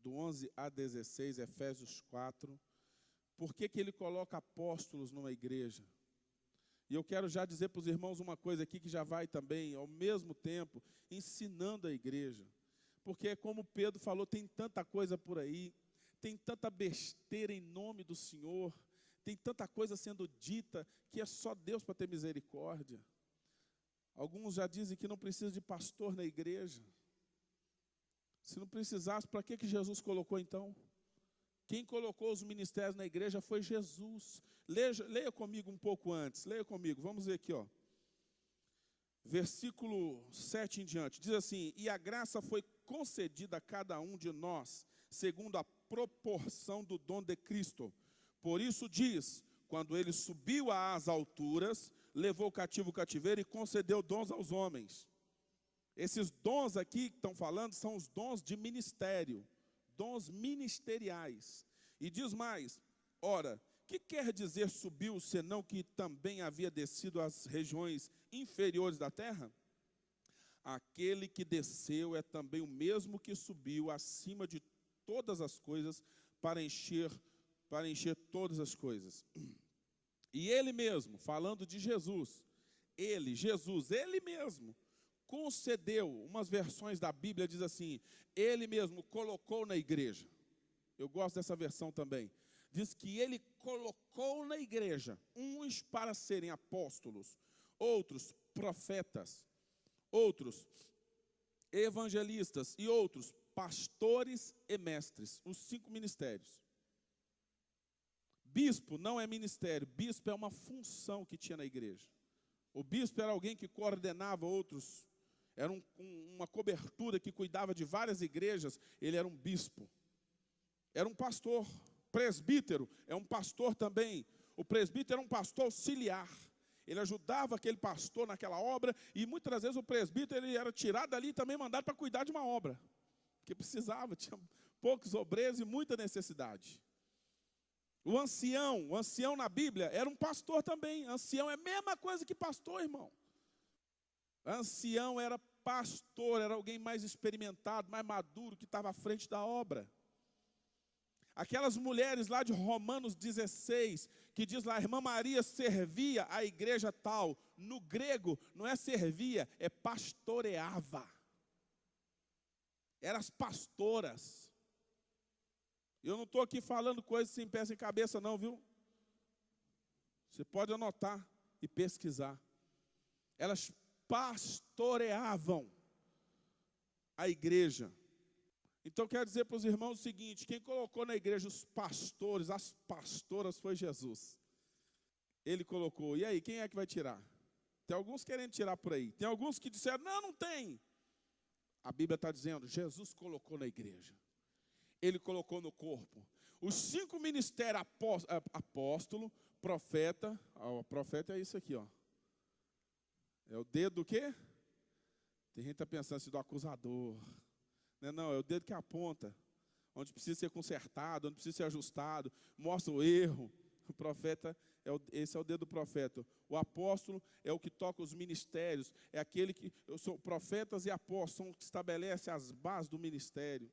Do 11 a 16, Efésios 4. Por que ele coloca apóstolos numa igreja? E eu quero já dizer para os irmãos uma coisa aqui que já vai também, ao mesmo tempo, ensinando a igreja. Porque, como Pedro falou, tem tanta coisa por aí, tem tanta besteira em nome do Senhor, tem tanta coisa sendo dita que é só Deus para ter misericórdia. Alguns já dizem que não precisa de pastor na igreja. Se não precisasse, para que Jesus colocou então? Quem colocou os ministérios na igreja foi Jesus. Leia comigo um pouco antes, leia comigo, vamos ver aqui, ó. Versículo 7 em diante, diz assim: e a graça foi concedida a cada um de nós, segundo a proporção do dom de Cristo. Por isso diz, quando ele subiu às alturas, levou cativo o cativeiro e concedeu dons aos homens. Esses dons aqui que estão falando são os dons de ministério, dons ministeriais. E diz mais, ora, que quer dizer subiu, senão que também havia descido às regiões inferiores da terra? Aquele que desceu é também o mesmo que subiu acima de todas as coisas para encher todas as coisas. E ele mesmo, falando de Jesus, ele mesmo, concedeu, umas versões da Bíblia diz assim, ele mesmo colocou na igreja. Eu gosto dessa versão também. Diz que ele colocou na igreja uns para serem apóstolos, outros profetas, outros evangelistas e outros pastores e mestres, os 5 ministérios. Bispo não é ministério, bispo é uma função que tinha na igreja. O bispo era alguém que coordenava outros, era uma cobertura que cuidava de várias igrejas, ele era um bispo. Era um pastor. Presbítero é um pastor também. O presbítero era um pastor auxiliar. Ele ajudava aquele pastor naquela obra e muitas vezes o presbítero ele era tirado dali e também mandado para cuidar de uma obra. Porque precisava, tinha poucos obreiros e muita necessidade. O ancião na Bíblia era um pastor também. Ancião é a mesma coisa que pastor, irmão. Ancião era pastor, era alguém mais experimentado, mais maduro, que estava à frente da obra. Aquelas mulheres lá de Romanos 16, que diz lá, a irmã Maria servia a igreja tal. No grego, não é servia, é pastoreava. Eram as pastoras. Eu não estou aqui falando coisas sem pé sem cabeça não, viu? Você pode anotar e pesquisar. Elas pastoreavam a igreja. Então, quero dizer para os irmãos o seguinte: quem colocou na igreja os pastores, as pastoras, foi Jesus. Ele colocou. E aí, quem é que vai tirar? Tem alguns querendo tirar por aí. Tem alguns que disseram, não, não tem. A Bíblia está dizendo, Jesus colocou na igreja. Ele colocou no corpo. Os 5 ministérios, apóstolo, profeta. O profeta é isso aqui, ó. É o dedo do quê? Tem gente que está pensando assim, do acusador. Não, é o dedo que aponta. Onde precisa ser consertado, onde precisa ser ajustado. Mostra o erro. O profeta, esse é o dedo do profeta. O apóstolo é o que toca os ministérios. É aquele que, profetas e apóstolos são os que estabelecem as bases do ministério.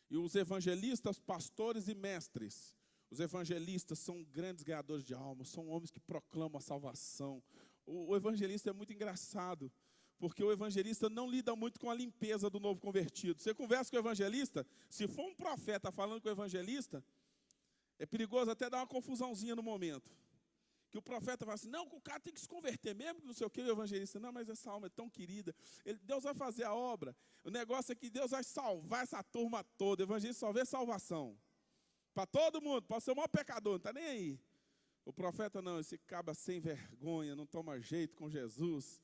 E os evangelistas, pastores e mestres. Os evangelistas são grandes ganhadores de almas, são homens que proclamam a salvação. O evangelista é muito engraçado, porque o evangelista não lida muito com a limpeza do novo convertido. Você conversa com o evangelista, se for um profeta falando com o evangelista, é perigoso até dar uma confusãozinha no momento. Que o profeta fala assim, não, o cara tem que se converter mesmo, que não sei o que, o evangelista, não, mas essa alma é tão querida, Deus vai fazer a obra, o negócio é que Deus vai salvar essa turma toda, o evangelista só vê salvação, para todo mundo, pode ser o maior pecador, não está nem aí. O profeta não, esse cabra sem vergonha, não toma jeito com Jesus,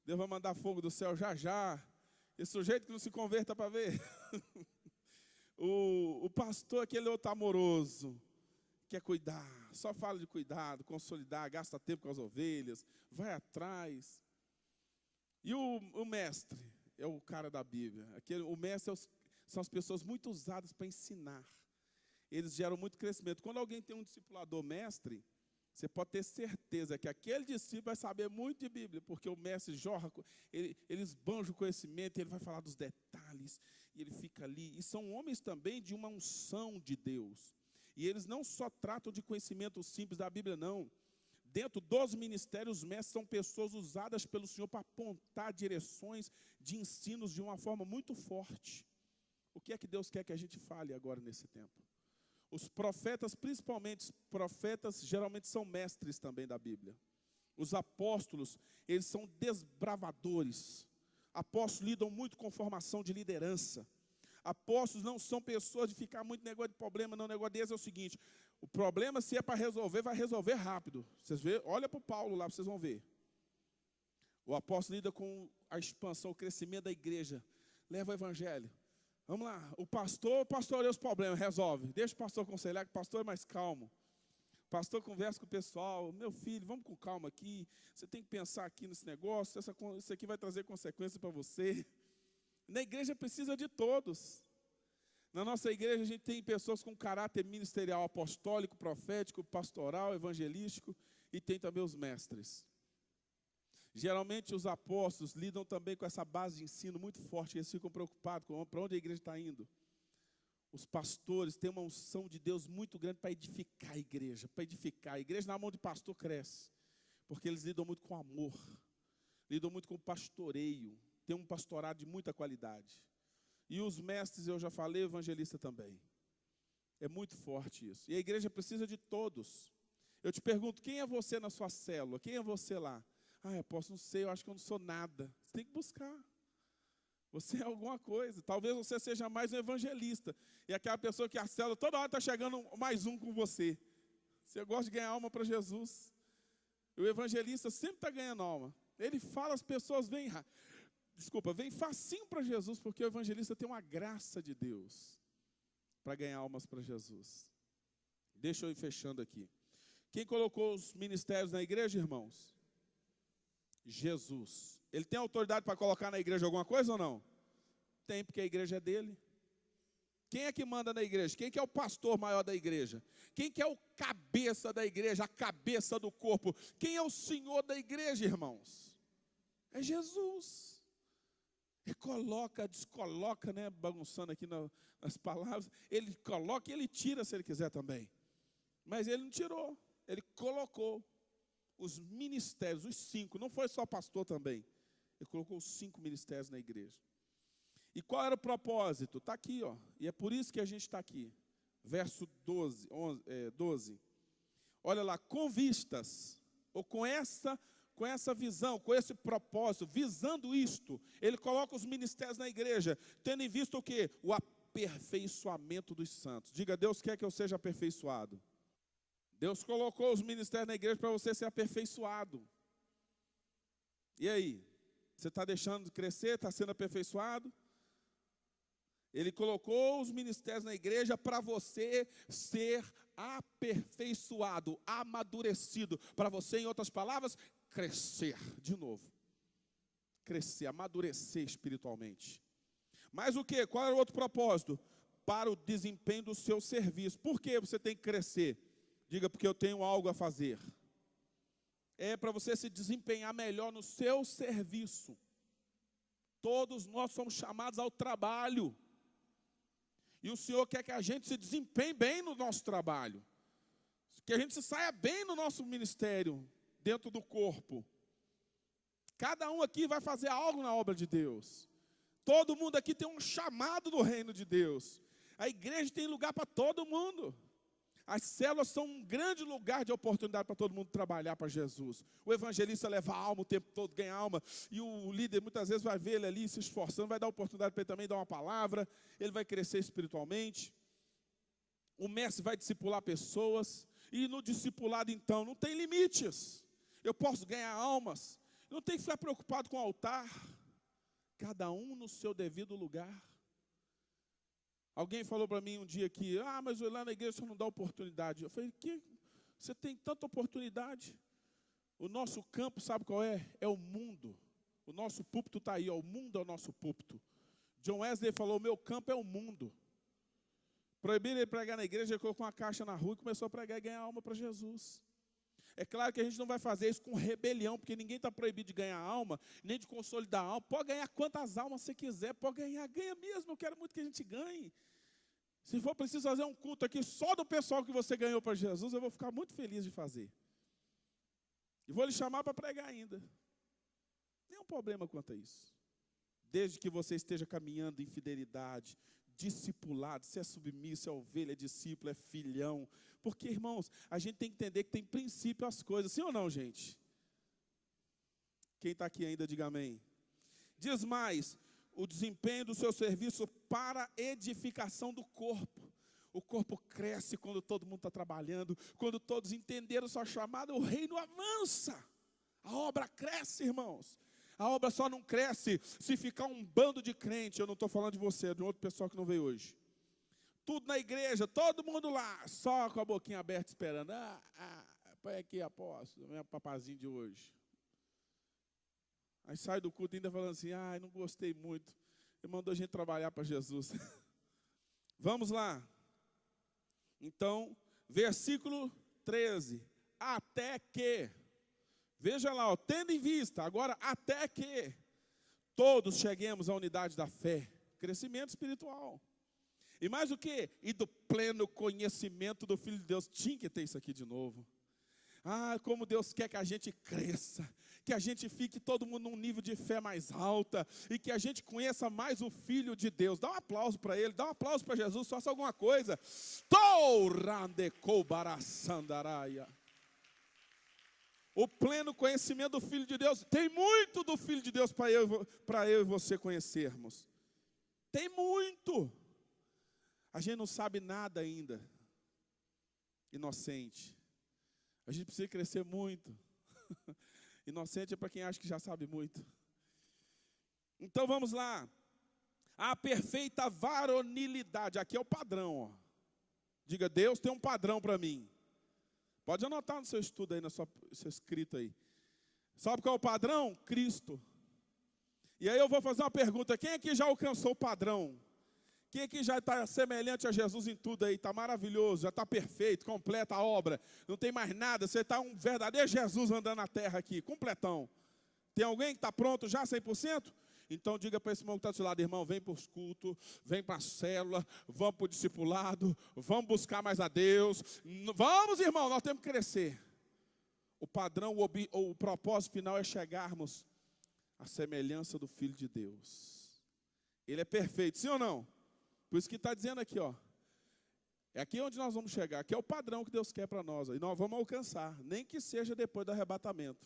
Deus vai mandar fogo do céu já já, esse sujeito que não se converta para ver. o pastor, aquele outro amoroso, quer cuidar, só fala de cuidado, consolidar, gasta tempo com as ovelhas, vai atrás. E o mestre é o cara da Bíblia. O mestre são as pessoas muito usadas para ensinar. Eles geram muito crescimento. Quando alguém tem um discipulador mestre, você pode ter certeza que aquele discípulo vai saber muito de Bíblia, porque o mestre jorra, ele esbanja o conhecimento, ele vai falar dos detalhes, e ele fica ali. E são homens também de uma unção de Deus. E eles não só tratam de conhecimento simples da Bíblia, não. Dentro dos ministérios, os mestres são pessoas usadas pelo Senhor para apontar direções de ensinos de uma forma muito forte. O que é que Deus quer que a gente fale agora nesse tempo? Os profetas, principalmente os profetas, geralmente são mestres também da Bíblia. Os apóstolos, eles são desbravadores. Apóstolos lidam muito com formação de liderança. Apóstolos não são pessoas de ficar muito negócio de problema, não. O negócio deles é o seguinte, o problema, se é para resolver, vai resolver rápido. Vocês vê, olha para o Paulo lá, vocês vão ver. O apóstolo lida com a expansão, o crescimento da igreja. Leva o evangelho. Vamos lá, o pastor pastoreia os problemas, resolve. Deixa o pastor aconselhar, que o pastor é mais calmo. O pastor conversa com o pessoal, meu filho, vamos com calma aqui. Você tem que pensar aqui nesse negócio, isso aqui vai trazer consequências para você. Na igreja precisa de todos. Na nossa igreja a gente tem pessoas com caráter ministerial, apostólico, profético, pastoral, evangelístico, e tem também os mestres. Geralmente os apóstolos lidam também com essa base de ensino muito forte, eles ficam preocupados com para onde a igreja está indo. Os pastores têm uma unção de Deus muito grande para edificar a igreja, A igreja na mão de pastor cresce, porque eles lidam muito com amor, lidam muito com pastoreio, tem um pastorado de muita qualidade. E os mestres, eu já falei, evangelista também. É muito forte isso. E a igreja precisa de todos. Eu te pergunto, quem é você na sua célula? Quem é você lá? Eu posso, não sei, eu acho que eu não sou nada. Você tem que buscar. Você é alguma coisa. Talvez você seja mais um evangelista. E aquela pessoa que a célula, toda hora está chegando mais um com você. Você gosta de ganhar alma para Jesus. O evangelista sempre está ganhando alma. Ele fala, as pessoas vêm facinho para Jesus, porque o evangelista tem uma graça de Deus para ganhar almas para Jesus. Deixa eu ir fechando aqui. Quem colocou os ministérios na igreja, irmãos? Jesus. Ele tem autoridade para colocar na igreja alguma coisa ou não? Tem, porque a igreja é dele. Quem é que manda na igreja? Quem que é o pastor maior da igreja? Quem que é o cabeça da igreja, a cabeça do corpo? Quem é o senhor da igreja, irmãos? É Jesus. Ele coloca, descoloca, né, bagunçando aqui nas palavras. Ele coloca e ele tira se ele quiser também. Mas ele não tirou, ele colocou os ministérios, os 5, não foi só pastor também. Ele colocou os 5 ministérios na igreja. E qual era o propósito? Está aqui, ó. E é por isso que a gente está aqui. Verso 12. olha lá, com vistas, ou com essa visão, com esse propósito, visando isto, ele coloca os ministérios na igreja, tendo em vista o quê? O aperfeiçoamento dos santos. Diga, Deus quer que eu seja aperfeiçoado. Deus colocou os ministérios na igreja para você ser aperfeiçoado. E aí? Você está deixando de crescer? Está sendo aperfeiçoado? Ele colocou os ministérios na igreja para você ser aperfeiçoado, amadurecido. Para você, em outras palavras, crescer de novo. Crescer, amadurecer espiritualmente. Mas o quê? Qual era o outro propósito? Para o desempenho do seu serviço. Por que você tem que crescer? Diga, porque eu tenho algo a fazer. É para você se desempenhar melhor no seu serviço. Todos nós somos chamados ao trabalho. E o Senhor quer que a gente se desempenhe bem no nosso trabalho. Que a gente se saia bem no nosso ministério, dentro do corpo. Cada um aqui vai fazer algo na obra de Deus. Todo mundo aqui tem um chamado no reino de Deus. A igreja tem lugar para todo mundo. As células são um grande lugar de oportunidade para todo mundo trabalhar para Jesus. O evangelista leva alma o tempo todo, ganha alma. E o líder muitas vezes vai ver ele ali se esforçando, vai dar oportunidade para ele também dar uma palavra. Ele vai crescer espiritualmente. O mestre vai discipular pessoas. E no discipulado então não tem limites. Eu posso ganhar almas. Eu não tenho que ficar preocupado com o altar. Cada um no seu devido lugar. Alguém falou para mim um dia que, mas lá na igreja você não dá oportunidade. Eu falei, que? Você tem tanta oportunidade. O nosso campo, sabe qual é? É o mundo. O nosso púlpito está aí, ó, o mundo é o nosso púlpito. John Wesley falou, o meu campo é o mundo. Proibiram ele pregar na igreja, ele colocou uma caixa na rua e começou a pregar e ganhar alma para Jesus. É claro que a gente não vai fazer isso com rebelião, porque ninguém está proibido de ganhar alma, nem de consolidar alma. Pode ganhar quantas almas você quiser, pode ganhar, ganha mesmo, eu quero muito que a gente ganhe. Se for preciso fazer um culto aqui só do pessoal que você ganhou para Jesus, eu vou ficar muito feliz de fazer. E vou lhe chamar para pregar ainda. Nenhum problema quanto a isso. Desde que você esteja caminhando em fidelidade, discipulado, se é submisso, é ovelha, é discípulo, é filhão. Porque, irmãos, a gente tem que entender que tem princípio as coisas. Sim ou não, gente? Quem está aqui ainda, diga amém. Diz mais, o desempenho do seu serviço para edificação do corpo. O corpo cresce quando todo mundo está trabalhando, quando todos entenderam sua chamada, o reino avança. A obra cresce, irmãos. A obra só não cresce se ficar um bando de crente. Eu não estou falando de você, é de um outro pessoal que não veio hoje. Tudo na igreja, todo mundo lá, só com a boquinha aberta esperando. Põe aqui, apóstolo, meu papazinho de hoje. Aí sai do culto ainda falando assim, não gostei muito. Ele mandou a gente trabalhar para Jesus. Vamos lá. Então, versículo 13. Até que, veja lá, tendo em vista, agora até que todos cheguemos à unidade da fé, crescimento espiritual. E mais o quê? E do pleno conhecimento do Filho de Deus. Tinha que ter isso aqui de novo. Como Deus quer que a gente cresça, que a gente fique todo mundo num nível de fé mais alta, e que a gente conheça mais o Filho de Deus. Dá um aplauso para ele, dá um aplauso para Jesus, faça alguma coisa. O pleno conhecimento do Filho de Deus. Tem muito do Filho de Deus para eu e você conhecermos. Tem muito. A gente não sabe nada ainda. Inocente. A gente precisa crescer muito. Inocente é para quem acha que já sabe muito. Então vamos lá. A perfeita varonilidade. Aqui é o padrão. Ó. Diga, Deus tem um padrão para mim. Pode anotar no seu estudo aí, no seu escrito aí. Sabe qual é o padrão? Cristo. E aí eu vou fazer uma pergunta. Quem aqui já alcançou o padrão? Quem aqui já está semelhante a Jesus em tudo aí? Está maravilhoso, já está perfeito, completa a obra. Não tem mais nada, você está um verdadeiro Jesus andando na terra aqui, completão. Tem alguém que está pronto já 100%? Então diga para esse irmão que está do seu lado, irmão, vem para os cultos, vem para a célula, vamos para o discipulado, vamos buscar mais a Deus. Vamos, irmão, nós temos que crescer. O padrão, o propósito final é chegarmos à semelhança do Filho de Deus. Ele é perfeito, sim ou não? Por isso que está dizendo aqui, ó. É aqui onde nós vamos chegar, aqui é o padrão que Deus quer para nós, e nós vamos alcançar, nem que seja depois do arrebatamento.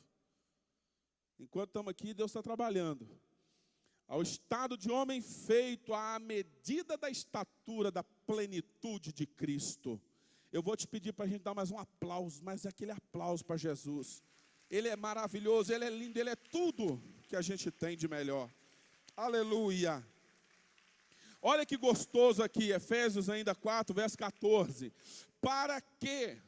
Enquanto estamos aqui, Deus está trabalhando. Ao estado de homem feito à medida da estatura da plenitude de Cristo. Eu vou te pedir para a gente dar mais um aplauso, mas é aquele aplauso para Jesus. Ele é maravilhoso, Ele é lindo, Ele é tudo que a gente tem de melhor. Aleluia. Olha que gostoso aqui, Efésios ainda 4, verso 14. Para que,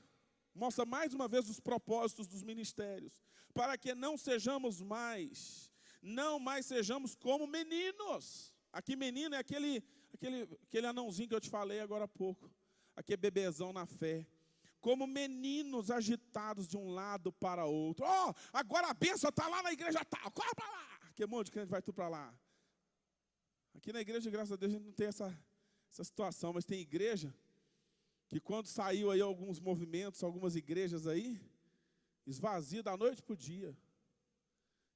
mostra mais uma vez os propósitos dos ministérios. Para que não mais sejamos como meninos. Aqui menino é aquele anãozinho que eu te falei agora há pouco. Aquele bebezão na fé. Como meninos agitados de um lado para outro. Ó, agora a bênção está lá na igreja tal, corre para lá. Que monte de crente vai tudo para lá. Aqui na igreja, graças a Deus, a gente não tem essa situação, mas tem igreja que quando saiu aí alguns movimentos, algumas igrejas aí, esvazia da noite para o dia.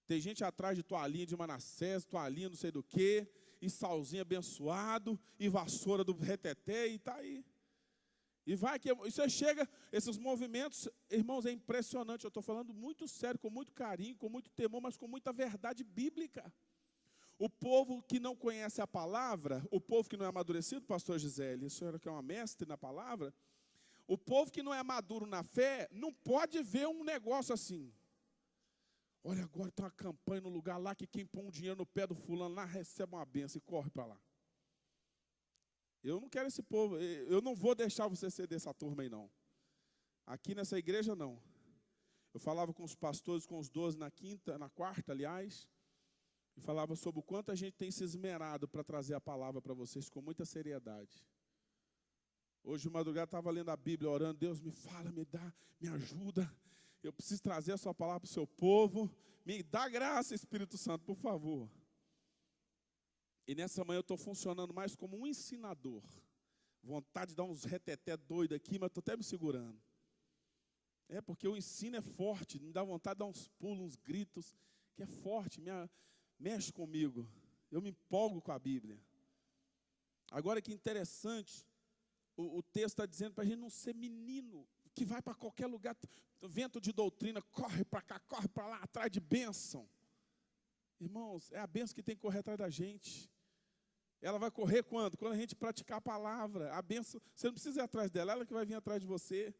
Tem gente atrás de toalhinha de Manassés, toalhinha não sei do que, e salzinho abençoado, e vassoura do reteté, e está aí. E você chega, esses movimentos, irmãos, é impressionante, eu estou falando muito sério, com muito carinho, com muito temor, mas com muita verdade bíblica. O povo que não conhece a palavra, o povo que não é amadurecido, pastor Gisele, a senhora que é uma mestre na palavra, o povo que não é maduro na fé, não pode ver um negócio assim. Olha, agora tem uma campanha no lugar lá que quem põe um dinheiro no pé do fulano lá recebe uma bênção e corre para lá. Eu não quero esse povo, eu não vou deixar você ser dessa turma aí não. Aqui nessa igreja não. Eu falava com os pastores, com os 12 na quarta, aliás, e falava sobre o quanto a gente tem se esmerado para trazer a palavra para vocês com muita seriedade. Hoje de madrugada estava lendo a Bíblia, orando, Deus me fala, me dá, me ajuda. Eu preciso trazer a sua palavra para o seu povo. Me dá graça, Espírito Santo, por favor. E nessa manhã eu estou funcionando mais como um ensinador. Vontade de dar uns reteté doido aqui, mas estou até me segurando. É porque o ensino é forte, me dá vontade de dar uns pulos, uns gritos, que é forte, mexe comigo. Eu me empolgo com a Bíblia. Agora que interessante, o texto está dizendo para a gente não ser menino, que vai para qualquer lugar, vento de doutrina, corre para cá, corre para lá, atrás de bênção. Irmãos, é a bênção que tem que correr atrás da gente. Ela vai correr quando? Quando a gente praticar a palavra. A bênção, você não precisa ir atrás dela, ela que vai vir atrás de você.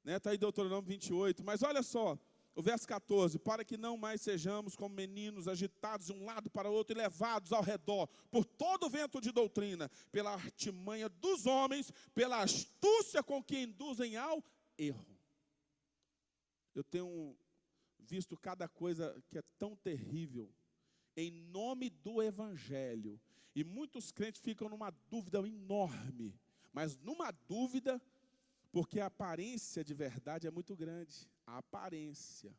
Está aí Deuteronômio 28. Mas olha só, o verso 14. Para que não mais sejamos como meninos agitados de um lado para o outro e levados ao redor por todo o vento de doutrina, pela artimanha dos homens, pela astúcia com que induzem ao erro. Eu tenho visto cada coisa que é tão terrível em nome do Evangelho. E muitos crentes ficam numa dúvida enorme, mas numa dúvida, porque a aparência de verdade é muito grande. A aparência.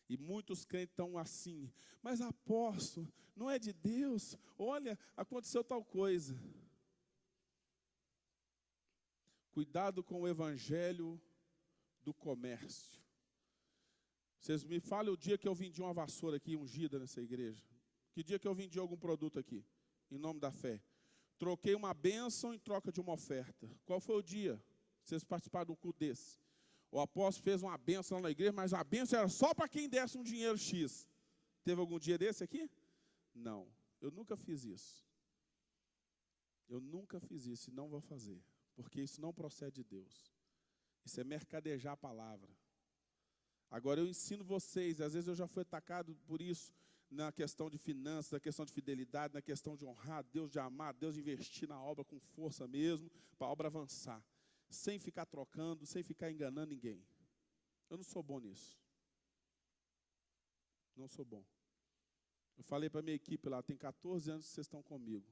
E muitos crentes estão assim, mas apóstolo, não é de Deus? Olha, aconteceu tal coisa. Cuidado com o evangelho do comércio. Vocês me falem o dia que eu vendi uma vassoura aqui ungida nessa igreja. Que dia que eu vendi algum produto aqui, em nome da fé. Troquei uma bênção em troca de uma oferta. Qual foi o dia? Vocês participaram de um culto desse. O apóstolo fez uma bênção lá na igreja, mas a bênção era só para quem desse um dinheiro X. Teve algum dia desse aqui? Não, eu nunca fiz isso. Eu nunca fiz isso e não vou fazer. Porque isso não procede de Deus. Isso é mercadejar a palavra. Agora eu ensino vocês, às vezes eu já fui atacado por isso, na questão de finanças, na questão de fidelidade, na questão de honrar Deus, de amar Deus, de investir na obra com força mesmo, para a obra avançar. Sem ficar trocando, sem ficar enganando ninguém. Eu não sou bom nisso. Não sou bom. Eu falei para a minha equipe lá, tem 14 anos que vocês estão comigo.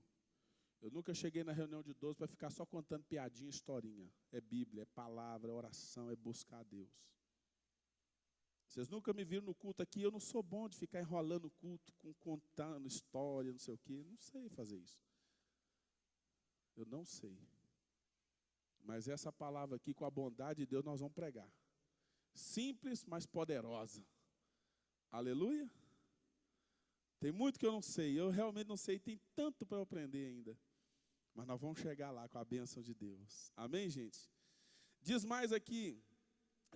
Eu nunca cheguei na reunião de 12 para ficar só contando piadinha, historinha. É Bíblia, é palavra, é oração, é buscar a Deus. Vocês nunca me viram no culto aqui, eu não sou bom de ficar enrolando o culto, contando história, não sei o quê. Não sei fazer isso. Eu não sei. Mas essa palavra aqui, com a bondade de Deus, nós vamos pregar. Simples, mas poderosa. Aleluia. Tem muito que eu não sei. Eu realmente não sei. Tem tanto para eu aprender ainda. Mas nós vamos chegar lá com a bênção de Deus. Amém, gente? Diz mais aqui,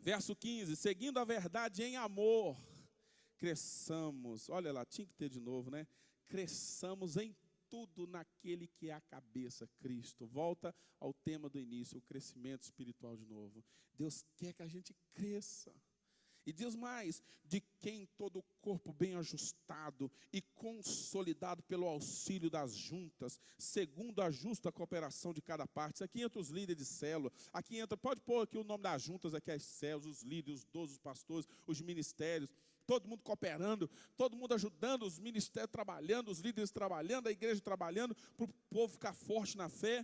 verso 15, seguindo a verdade em amor, cresçamos. Olha lá, tinha que ter de novo, né? Cresçamos em tudo naquele que é a cabeça, Cristo. Volta ao tema do início, o crescimento espiritual de novo. Deus quer que a gente cresça. E diz mais, de quem todo o corpo bem ajustado e consolidado pelo auxílio das juntas, segundo a justa cooperação de cada parte. Isso aqui entra os líderes de célula, aqui entra, pode pôr aqui o nome das juntas, aqui as células, os líderes, os 12 pastores, os ministérios, todo mundo cooperando, todo mundo ajudando, os ministérios trabalhando, os líderes trabalhando, a igreja trabalhando, para o povo ficar forte na fé,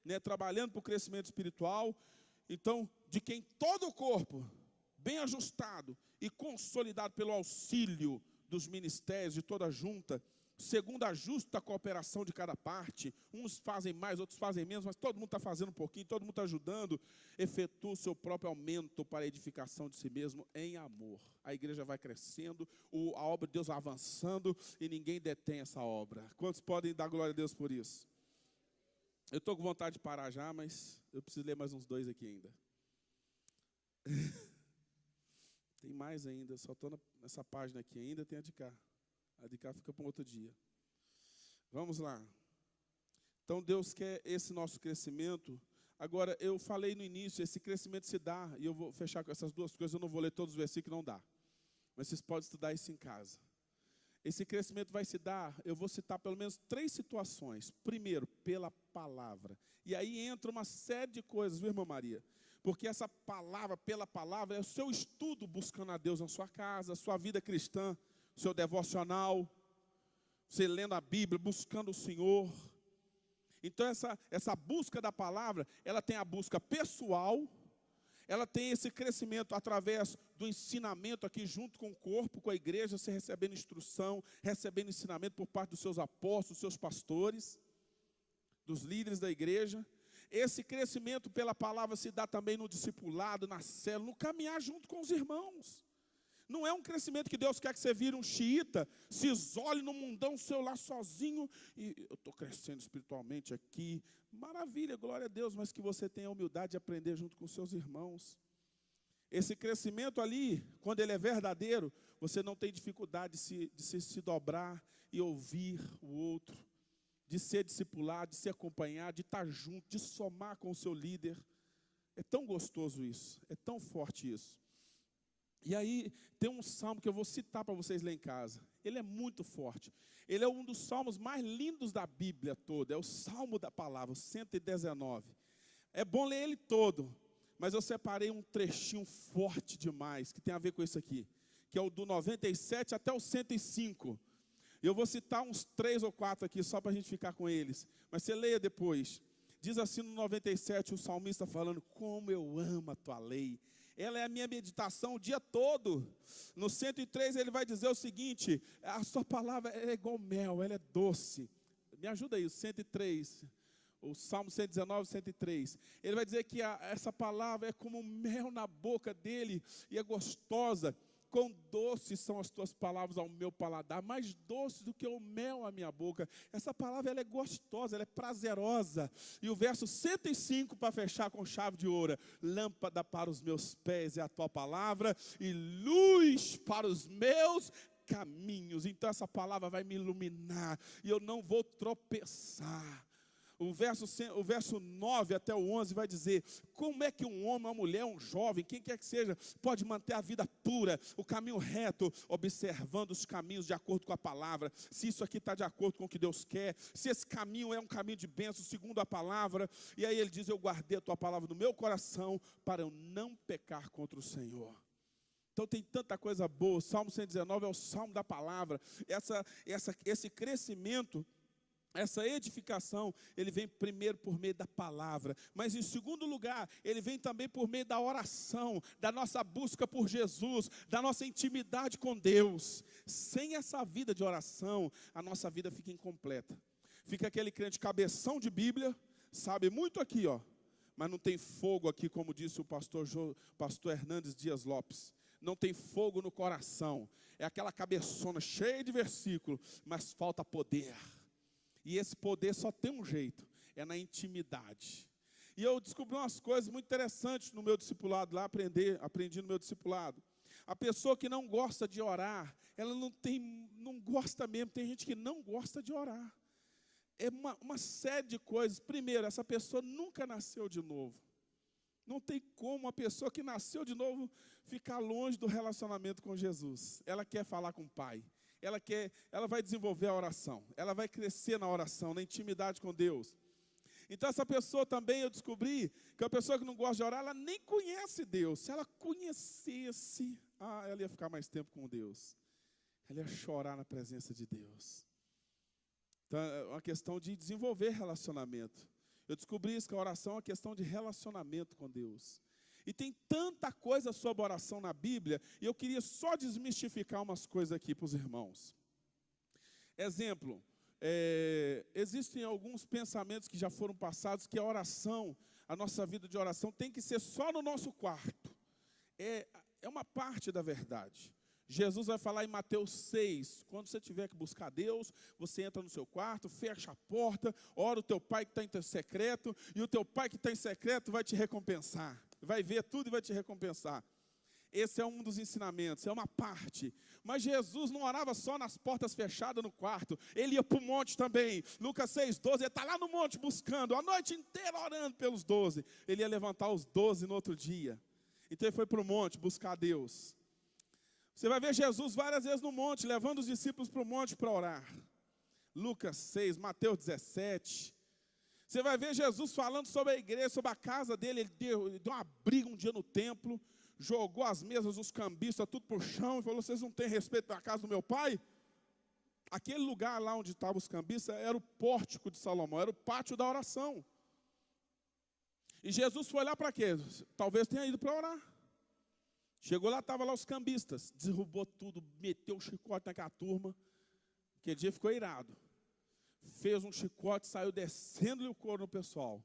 né, trabalhando para o crescimento espiritual. Então, de quem todo o corpo, bem ajustado e consolidado pelo auxílio dos ministérios, de toda a junta, segundo a justa cooperação de cada parte, uns fazem mais, outros fazem menos, mas todo mundo está fazendo um pouquinho, todo mundo está ajudando, efetua o seu próprio aumento para a edificação de si mesmo em amor. A igreja vai crescendo, a obra de Deus vai avançando e ninguém detém essa obra. Quantos podem dar glória a Deus por isso? Eu estou com vontade de parar já, mas eu preciso ler mais uns 2 aqui ainda. Tem mais ainda, só estou nessa página aqui ainda, tem a de cá. A de cá fica para um outro dia. Vamos lá. Então Deus quer esse nosso crescimento. Agora, eu falei no início, esse crescimento se dá, e eu vou fechar com essas 2 coisas, eu não vou ler todos os versículos, não dá. Mas vocês podem estudar isso em casa. Esse crescimento vai se dar, eu vou citar pelo menos 3 situações. Primeiro, pela palavra. E aí entra uma série de coisas, viu, irmã Maria? Porque essa palavra, pela palavra, é o seu estudo buscando a Deus na sua casa, a sua vida cristã, o seu devocional, você lendo a Bíblia, buscando o Senhor. Então essa busca da palavra, ela tem a busca pessoal, ela tem esse crescimento através do ensinamento aqui junto com o corpo, com a igreja, você recebendo instrução, recebendo ensinamento por parte dos seus apóstolos, dos seus pastores, dos líderes da igreja. Esse crescimento pela palavra se dá também no discipulado, na célula, no caminhar junto com os irmãos. Não é um crescimento que Deus quer que você vire um xiita, se isole no mundão seu lá sozinho, e eu estou crescendo espiritualmente aqui. Maravilha, glória a Deus, mas que você tenha a humildade de aprender junto com os seus irmãos. Esse crescimento ali, quando ele é verdadeiro, você não tem dificuldade de se dobrar e ouvir o outro, de ser discipulado, de se acompanhar, de estar junto, de somar com o seu líder. É tão gostoso isso, é tão forte isso. E aí tem um salmo que eu vou citar para vocês lá em casa. Ele é muito forte. Ele é um dos salmos mais lindos da Bíblia toda. É o Salmo da Palavra, o 119. É bom ler ele todo, mas eu separei um trechinho forte demais, que tem a ver com isso aqui, que é o do 97 até o 105. Eu vou citar uns 3 ou 4 aqui, só para a gente ficar com eles. Mas você leia depois. Diz assim no 97, o salmista falando, como eu amo a tua lei. Ela é a minha meditação o dia todo. No 103 ele vai dizer o seguinte, a sua palavra é igual mel, ela é doce. Me ajuda aí, o 103, o Salmo 119, 103. Ele vai dizer que essa palavra é como mel na boca dele e é gostosa. Quão doces são as tuas palavras ao meu paladar, mais doces do que o mel à minha boca. Essa palavra ela é gostosa, ela é prazerosa. E o verso 105, para fechar com chave de ouro. Lâmpada para os meus pés é a tua palavra e luz para os meus caminhos. Então essa palavra vai me iluminar e eu não vou tropeçar. O verso 9 até o 11 vai dizer, como é que um homem, uma mulher, um jovem, quem quer que seja, pode manter a vida pura, o caminho reto, observando os caminhos de acordo com a palavra, se isso aqui está de acordo com o que Deus quer, se esse caminho é um caminho de bênção, segundo a palavra. E aí ele diz, eu guardei a tua palavra no meu coração, para eu não pecar contra o Senhor. Então tem tanta coisa boa. O Salmo 119 é o Salmo da palavra, esse crescimento, essa edificação, ele vem primeiro por meio da palavra, mas em segundo lugar, ele vem também por meio da oração, da nossa busca por Jesus, da nossa intimidade com Deus. Sem essa vida de oração, a nossa vida fica incompleta. Fica aquele crente cabeção de Bíblia, sabe muito aqui, ó, mas não tem fogo aqui, como disse o pastor Hernandes Dias Lopes. Não tem fogo no coração. É aquela cabeçona cheia de versículo, mas falta poder. E esse poder só tem um jeito, é na intimidade. E eu descobri umas coisas muito interessantes no meu discipulado lá, aprendi no meu discipulado. A pessoa que não gosta de orar, ela não gosta mesmo, tem gente que não gosta de orar. É uma série de coisas. Primeiro, essa pessoa nunca nasceu de novo. Não tem como uma pessoa que nasceu de novo ficar longe do relacionamento com Jesus. Ela quer falar com o Pai. Ela vai desenvolver a oração. Ela vai crescer na oração, na intimidade com Deus. Então essa pessoa também, eu descobri que a pessoa que não gosta de orar, ela nem conhece Deus. Se ela conhecesse, ela ia ficar mais tempo com Deus. Ela ia chorar na presença de Deus. Então é uma questão de desenvolver relacionamento. Eu descobri isso, que a oração é uma questão de relacionamento com Deus. E tem tanta coisa sobre oração na Bíblia, e eu queria só desmistificar umas coisas aqui para os irmãos. Exemplo, existem alguns pensamentos que já foram passados, que a oração, a nossa vida de oração tem que ser só no nosso quarto. É uma parte da verdade. Jesus vai falar em Mateus 6, quando você tiver que buscar Deus, você entra no seu quarto, fecha a porta, ora o teu pai que está em secreto, e o teu pai que está em secreto vai te recompensar. Vai ver tudo e vai te recompensar. Esse é um dos ensinamentos, é uma parte. Mas Jesus não orava só nas portas fechadas no quarto. Ele ia para o monte também. Lucas 6:12, ele está lá no monte buscando, a noite inteira orando pelos 12. Ele ia levantar os 12 no outro dia. Então ele foi para o monte buscar Deus. Você vai ver Jesus várias vezes no monte, levando os discípulos para o monte para orar. Lucas 6, Mateus 17. Você vai ver Jesus falando sobre a igreja, sobre a casa dele. Ele deu uma briga um dia no templo, jogou as mesas, os cambistas, tudo para o chão, e falou: vocês não têm respeito pela casa do meu pai? Aquele lugar lá onde estavam os cambistas era o pórtico de Salomão, era o pátio da oração. E Jesus foi lá para quê? Talvez tenha ido para orar. Chegou lá, estava lá os cambistas, derrubou tudo, meteu o chicote naquela turma. Aquele dia ficou irado. Fez um chicote, saiu descendo-lhe o couro no pessoal.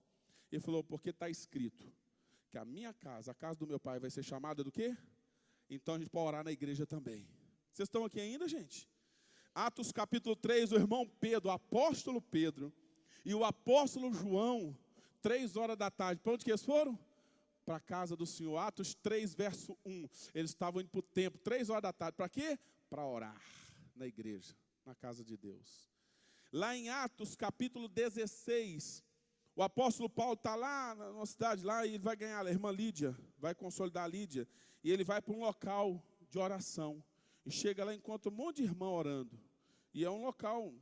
Ele falou: porque está escrito que a minha casa, a casa do meu pai, vai ser chamada do quê? Então a gente pode orar na igreja também. Vocês estão aqui ainda, gente? Atos capítulo 3, o irmão Pedro, o apóstolo Pedro, e o apóstolo João, 3 horas da tarde, para onde que eles foram? Para a casa do Senhor. Atos 3, verso 1. Eles estavam indo para o templo, 3 horas da tarde. Para quê? Para orar na igreja, na casa de Deus. Lá em Atos, capítulo 16, o apóstolo Paulo está lá na cidade, lá, e ele vai ganhar a irmã Lídia, vai consolidar a Lídia, e ele vai para um local de oração. E chega lá e encontra um monte de irmão orando. E é um local,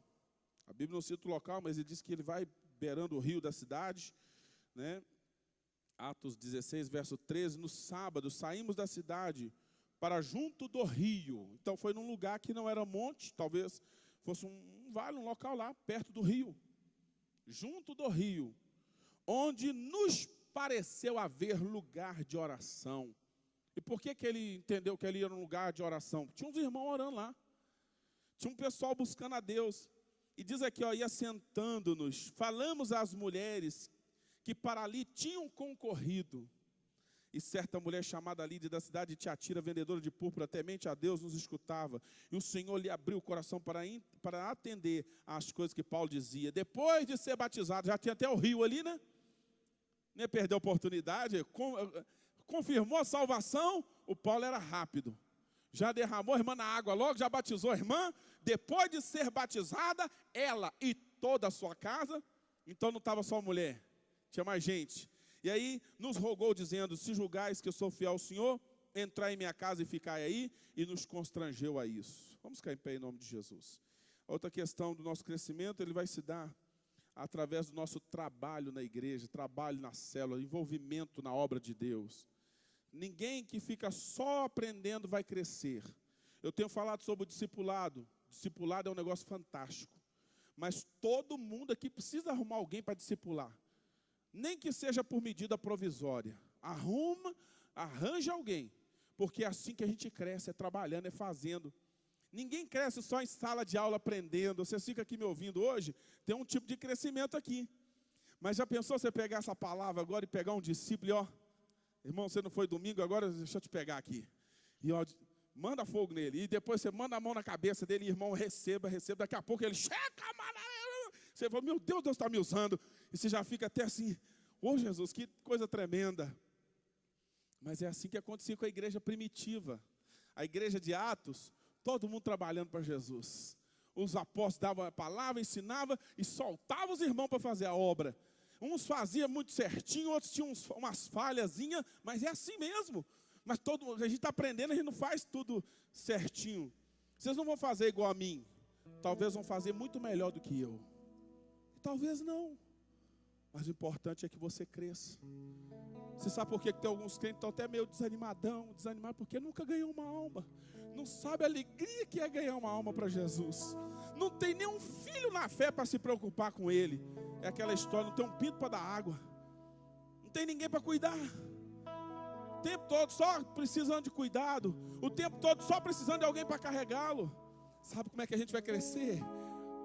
a Bíblia não cita o local, mas ele diz que ele vai beirando o rio da cidade, né? Atos 16, verso 13, no sábado, saímos da cidade para junto do rio. Então foi num lugar que não era monte, talvez fosse um vale, um local lá, perto do rio. Junto do rio, onde nos pareceu haver lugar de oração. E por que ele entendeu que ele ia num lugar de oração? Tinha uns irmãos orando lá. Tinha um pessoal buscando a Deus. E diz aqui, ó, e assentando-nos, falamos às mulheres que para ali tinham concorrido. E certa mulher chamada Lídia da cidade de Tiatira, vendedora de púrpura, temente a Deus, nos escutava. E o Senhor lhe abriu o coração para atender às coisas que Paulo dizia. Depois de ser batizado, já tinha até o rio ali, né? Nem perdeu a oportunidade, confirmou a salvação, o Paulo era rápido. Já derramou a irmã na água logo, já batizou a irmã. Depois de ser batizada, ela e toda a sua casa, então não estava só a mulher, tinha mais gente. E aí nos rogou dizendo: se julgais que eu sou fiel ao Senhor, entrai em minha casa e ficai aí, e nos constrangeu a isso. Vamos ficar em pé em nome de Jesus. Outra questão do nosso crescimento, ele vai se dar através do nosso trabalho na igreja, trabalho na célula, envolvimento na obra de Deus. Ninguém que fica só aprendendo vai crescer. Eu tenho falado sobre o discipulado. Discipulado é um negócio fantástico. Mas todo mundo aqui precisa arrumar alguém para discipular. Nem que seja por medida provisória. Arranja alguém. Porque é assim que a gente cresce, é trabalhando, é fazendo. Ninguém cresce só em sala de aula aprendendo. Você fica aqui me ouvindo hoje, tem um tipo de crescimento aqui. Mas já pensou você pegar essa palavra agora e pegar um discípulo e ó, irmão, você não foi domingo, agora deixa eu te pegar aqui. E ó, manda fogo nele. E depois você manda a mão na cabeça dele, irmão, receba. Daqui a pouco ele chega, você fala: meu Deus, Deus está me usando. E você já fica até assim, ô Jesus, que coisa tremenda. Mas é assim que acontecia com a igreja primitiva. A igreja de Atos, todo mundo trabalhando para Jesus. Os apóstolos davam a palavra, ensinavam e soltavam os irmãos para fazer a obra. Uns faziam muito certinho, outros tinham umas falhazinhas, mas é assim mesmo. Mas a gente está aprendendo, a gente não faz tudo certinho. Vocês não vão fazer igual a mim. Talvez vão fazer muito melhor do que eu. Talvez não. Mas o importante é que você cresça. Você sabe por que tem alguns crentes que estão até meio desanimados, porque nunca ganhou uma alma. Não sabe a alegria que é ganhar uma alma para Jesus. Não tem nenhum filho na fé para se preocupar com ele. É aquela história, não tem um pinto para dar água. Não tem ninguém para cuidar. O tempo todo só precisando de cuidado. O tempo todo só precisando de alguém para carregá-lo. Sabe como é que a gente vai crescer?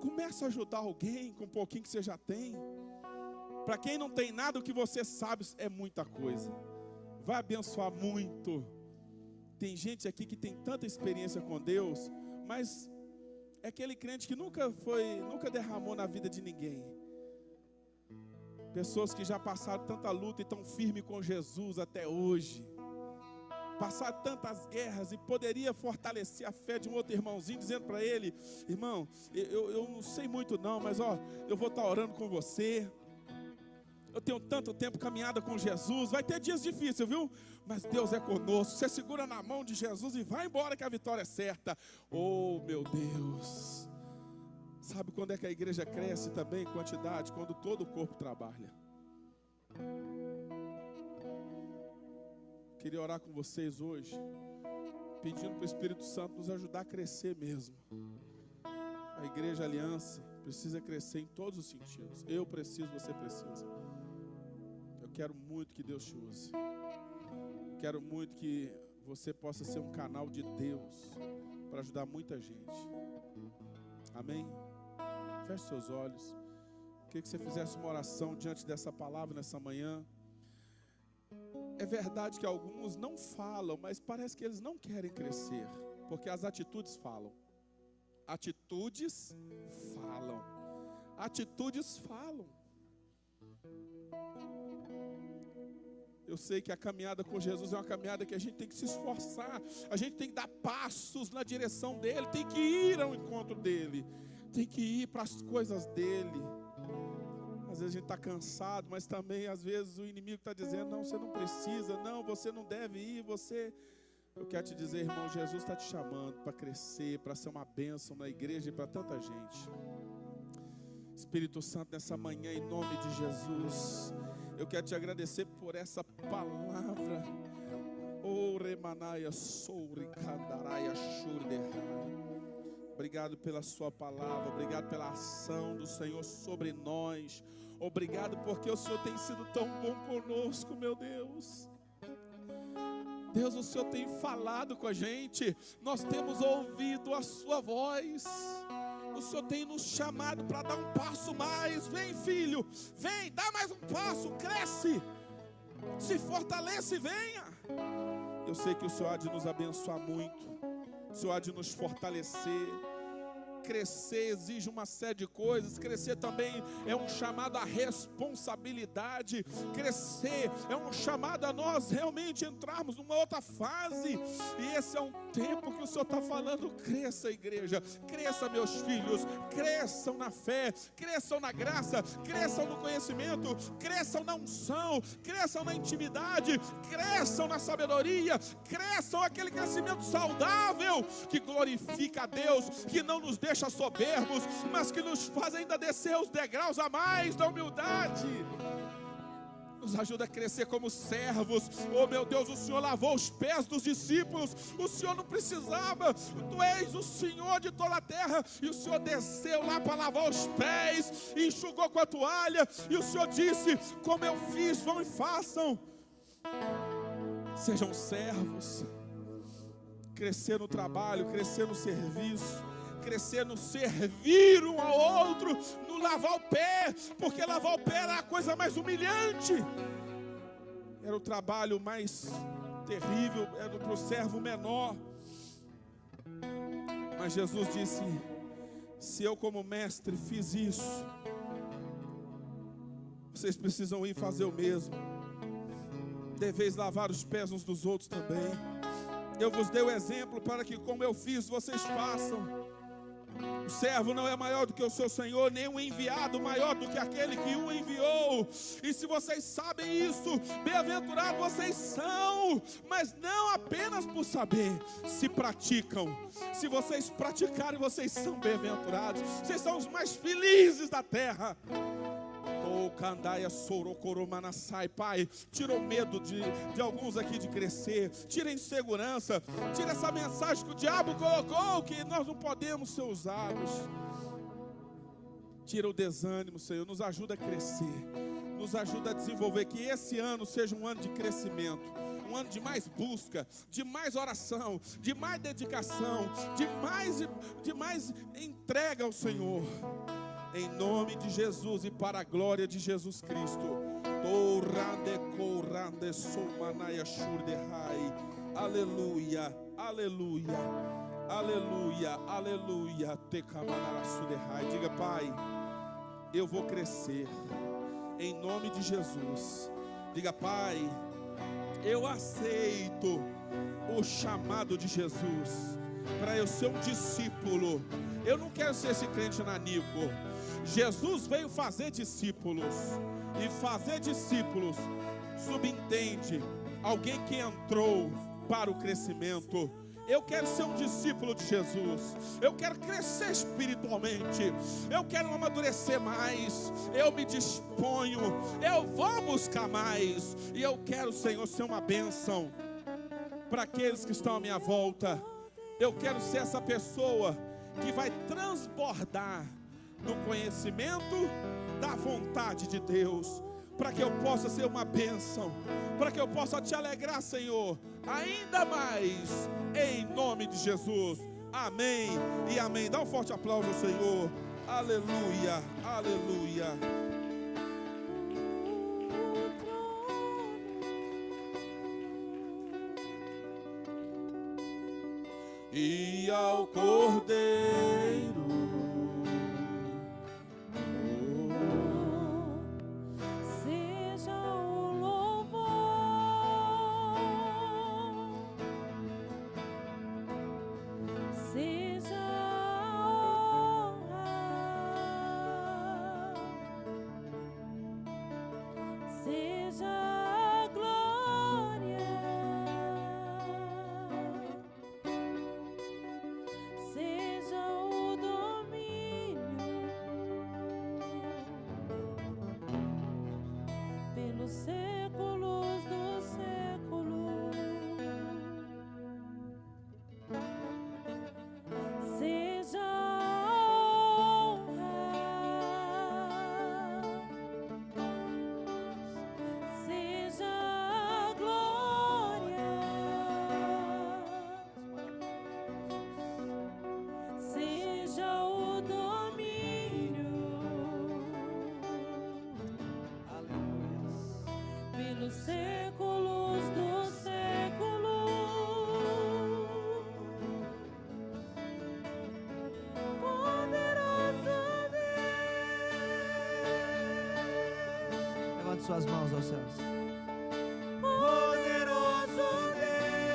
Começa a ajudar alguém com um pouquinho que você já tem. Para quem não tem nada, o que você sabe é muita coisa. Vai abençoar muito. Tem gente aqui que tem tanta experiência com Deus, mas é aquele crente que nunca derramou na vida de ninguém. Pessoas que já passaram tanta luta e estão firmes com Jesus até hoje. Passaram tantas guerras e poderia fortalecer a fé de um outro irmãozinho, dizendo para ele, irmão, eu não sei muito não, mas eu vou estar orando com você. Eu tenho tanto tempo caminhada com Jesus, vai ter dias difíceis, viu? Mas Deus é conosco, você segura na mão de Jesus e vai embora que a vitória é certa. Oh, meu Deus! Sabe quando é que a igreja cresce também em quantidade? Quando todo o corpo trabalha. Queria orar com vocês hoje, pedindo para o Espírito Santo nos ajudar a crescer mesmo. A igreja Aliança precisa crescer em todos os sentidos. Eu preciso, você precisa. Eu quero muito que Deus te use. Quero muito que você possa ser um canal de Deus para ajudar muita gente. Amém? Feche seus olhos. Queria que você fizesse uma oração diante dessa palavra nessa manhã. É verdade que alguns não falam, mas parece que eles não querem crescer, porque as atitudes falam. Atitudes falam. Atitudes falam. Eu sei que a caminhada com Jesus é uma caminhada que a gente tem que se esforçar. A gente tem que dar passos na direção dele. Tem que ir ao encontro dele. Tem que ir para as coisas dele. Às vezes a gente está cansado, mas também às vezes o inimigo está dizendo, não, você não precisa, não, você não deve ir, você... Eu quero te dizer, irmão, Jesus está te chamando para crescer, para ser uma bênção na igreja e para tanta gente. Espírito Santo, nessa manhã, em nome de Jesus, eu quero te agradecer por essa palavra. Obrigado pela sua palavra, obrigado pela ação do Senhor sobre nós. Obrigado porque o Senhor tem sido tão bom conosco, meu Deus. Deus, o Senhor tem falado com a gente, nós temos ouvido a sua voz. O Senhor tem nos chamado para dar um passo mais. Vem, filho, vem, dá mais um passo, cresce, se fortalece e venha. Eu sei que o Senhor há de nos abençoar muito, o Senhor há de nos fortalecer. Crescer exige uma série de coisas. Crescer também é um chamado à responsabilidade. Crescer é um chamado a nós realmente entrarmos numa outra fase. E esse é um tempo que o Senhor está falando. Cresça, igreja, cresça, meus filhos, cresçam na fé, cresçam na graça, cresçam no conhecimento, cresçam na unção, cresçam na intimidade, cresçam na sabedoria, cresçam aquele crescimento saudável que glorifica a Deus, que não nos deixa soberbos, mas que nos faz ainda descer os degraus a mais da humildade. Nos ajuda a crescer como servos. Oh, meu Deus, o Senhor lavou os pés dos discípulos. O Senhor não precisava. Tu és o Senhor de toda a terra. E o Senhor desceu lá para lavar os pés e enxugou com a toalha. E o Senhor disse, como eu fiz, vão e façam. Sejam servos. Crescer no trabalho, crescer no serviço, crescer no servir um ao outro, no lavar o pé, porque lavar o pé era a coisa mais humilhante, era o trabalho mais terrível, era para o servo menor. Mas Jesus disse, se eu como mestre fiz isso, vocês precisam ir fazer o mesmo. Deveis lavar os pés uns dos outros também. Eu vos dei o exemplo para que, como eu fiz, vocês façam. O servo não é maior do que o seu Senhor, nem o enviado maior do que aquele que o enviou. E se vocês sabem isso, bem-aventurados vocês são, mas não apenas por saber, se praticam. Se vocês praticarem, vocês são bem-aventurados. Vocês são os mais felizes da terra. Pai, tira o medo de alguns aqui de crescer, tira a insegurança, tira essa mensagem que o diabo colocou, que nós não podemos ser usados. Tira o desânimo, Senhor, nos ajuda a crescer, nos ajuda a desenvolver, que esse ano seja um ano de crescimento, um ano de mais busca, de mais oração, de mais dedicação, de mais entrega ao Senhor. Em nome de Jesus e para a glória de Jesus Cristo. Aleluia, aleluia, aleluia, aleluia. Diga: Pai, eu vou crescer. Em nome de Jesus. Diga: Pai, eu aceito o chamado de Jesus para eu ser um discípulo. Eu não quero ser esse crente nanico. Jesus veio fazer discípulos, e fazer discípulos subentende alguém que entrou para o crescimento. Eu quero ser um discípulo de Jesus. Eu quero crescer espiritualmente. Eu quero amadurecer mais. Eu me disponho. Eu vou buscar mais. E eu quero, Senhor, ser uma bênção para aqueles que estão à minha volta. Eu quero ser essa pessoa que vai transbordar no conhecimento da vontade de Deus, para que eu possa ser uma bênção, para que eu possa te alegrar, Senhor, ainda mais, em nome de Jesus. Amém e amém. Dá um forte aplauso ao Senhor. Aleluia, aleluia. E ao Cordeiro seja o louvor, seja a honra, seja a glória, seja o domínio pelos séculos dos séculos. Seja a honra, seja a glória, seja o domínio pelos séculos dos séculos. Poderoso Deus, Levante suas mãos aos céus. poderoso Deus,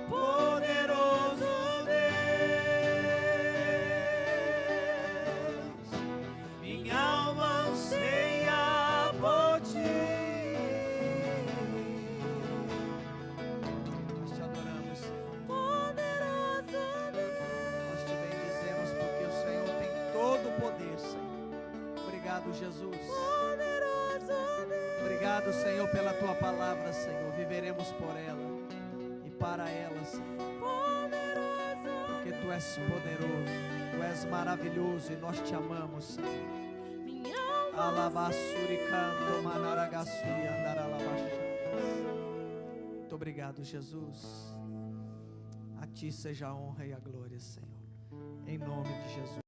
poderoso Deus, minha alma anseia por ti. Nós te adoramos, Poderoso nós te bendizemos, porque o Senhor tem todo o poder, Senhor. Obrigado, Jesus. Deus, Obrigado, Senhor, pela tua palavra, Senhor. Viveremos por ela e para ela, Senhor. Porque tu és poderoso, tu és maravilhoso e nós te amamos, Senhor. minha alma Alabassuri canto manaragassuri andaralabaxas. Muito obrigado, Jesus. A ti seja a honra e a glória, Senhor. Em nome de Jesus.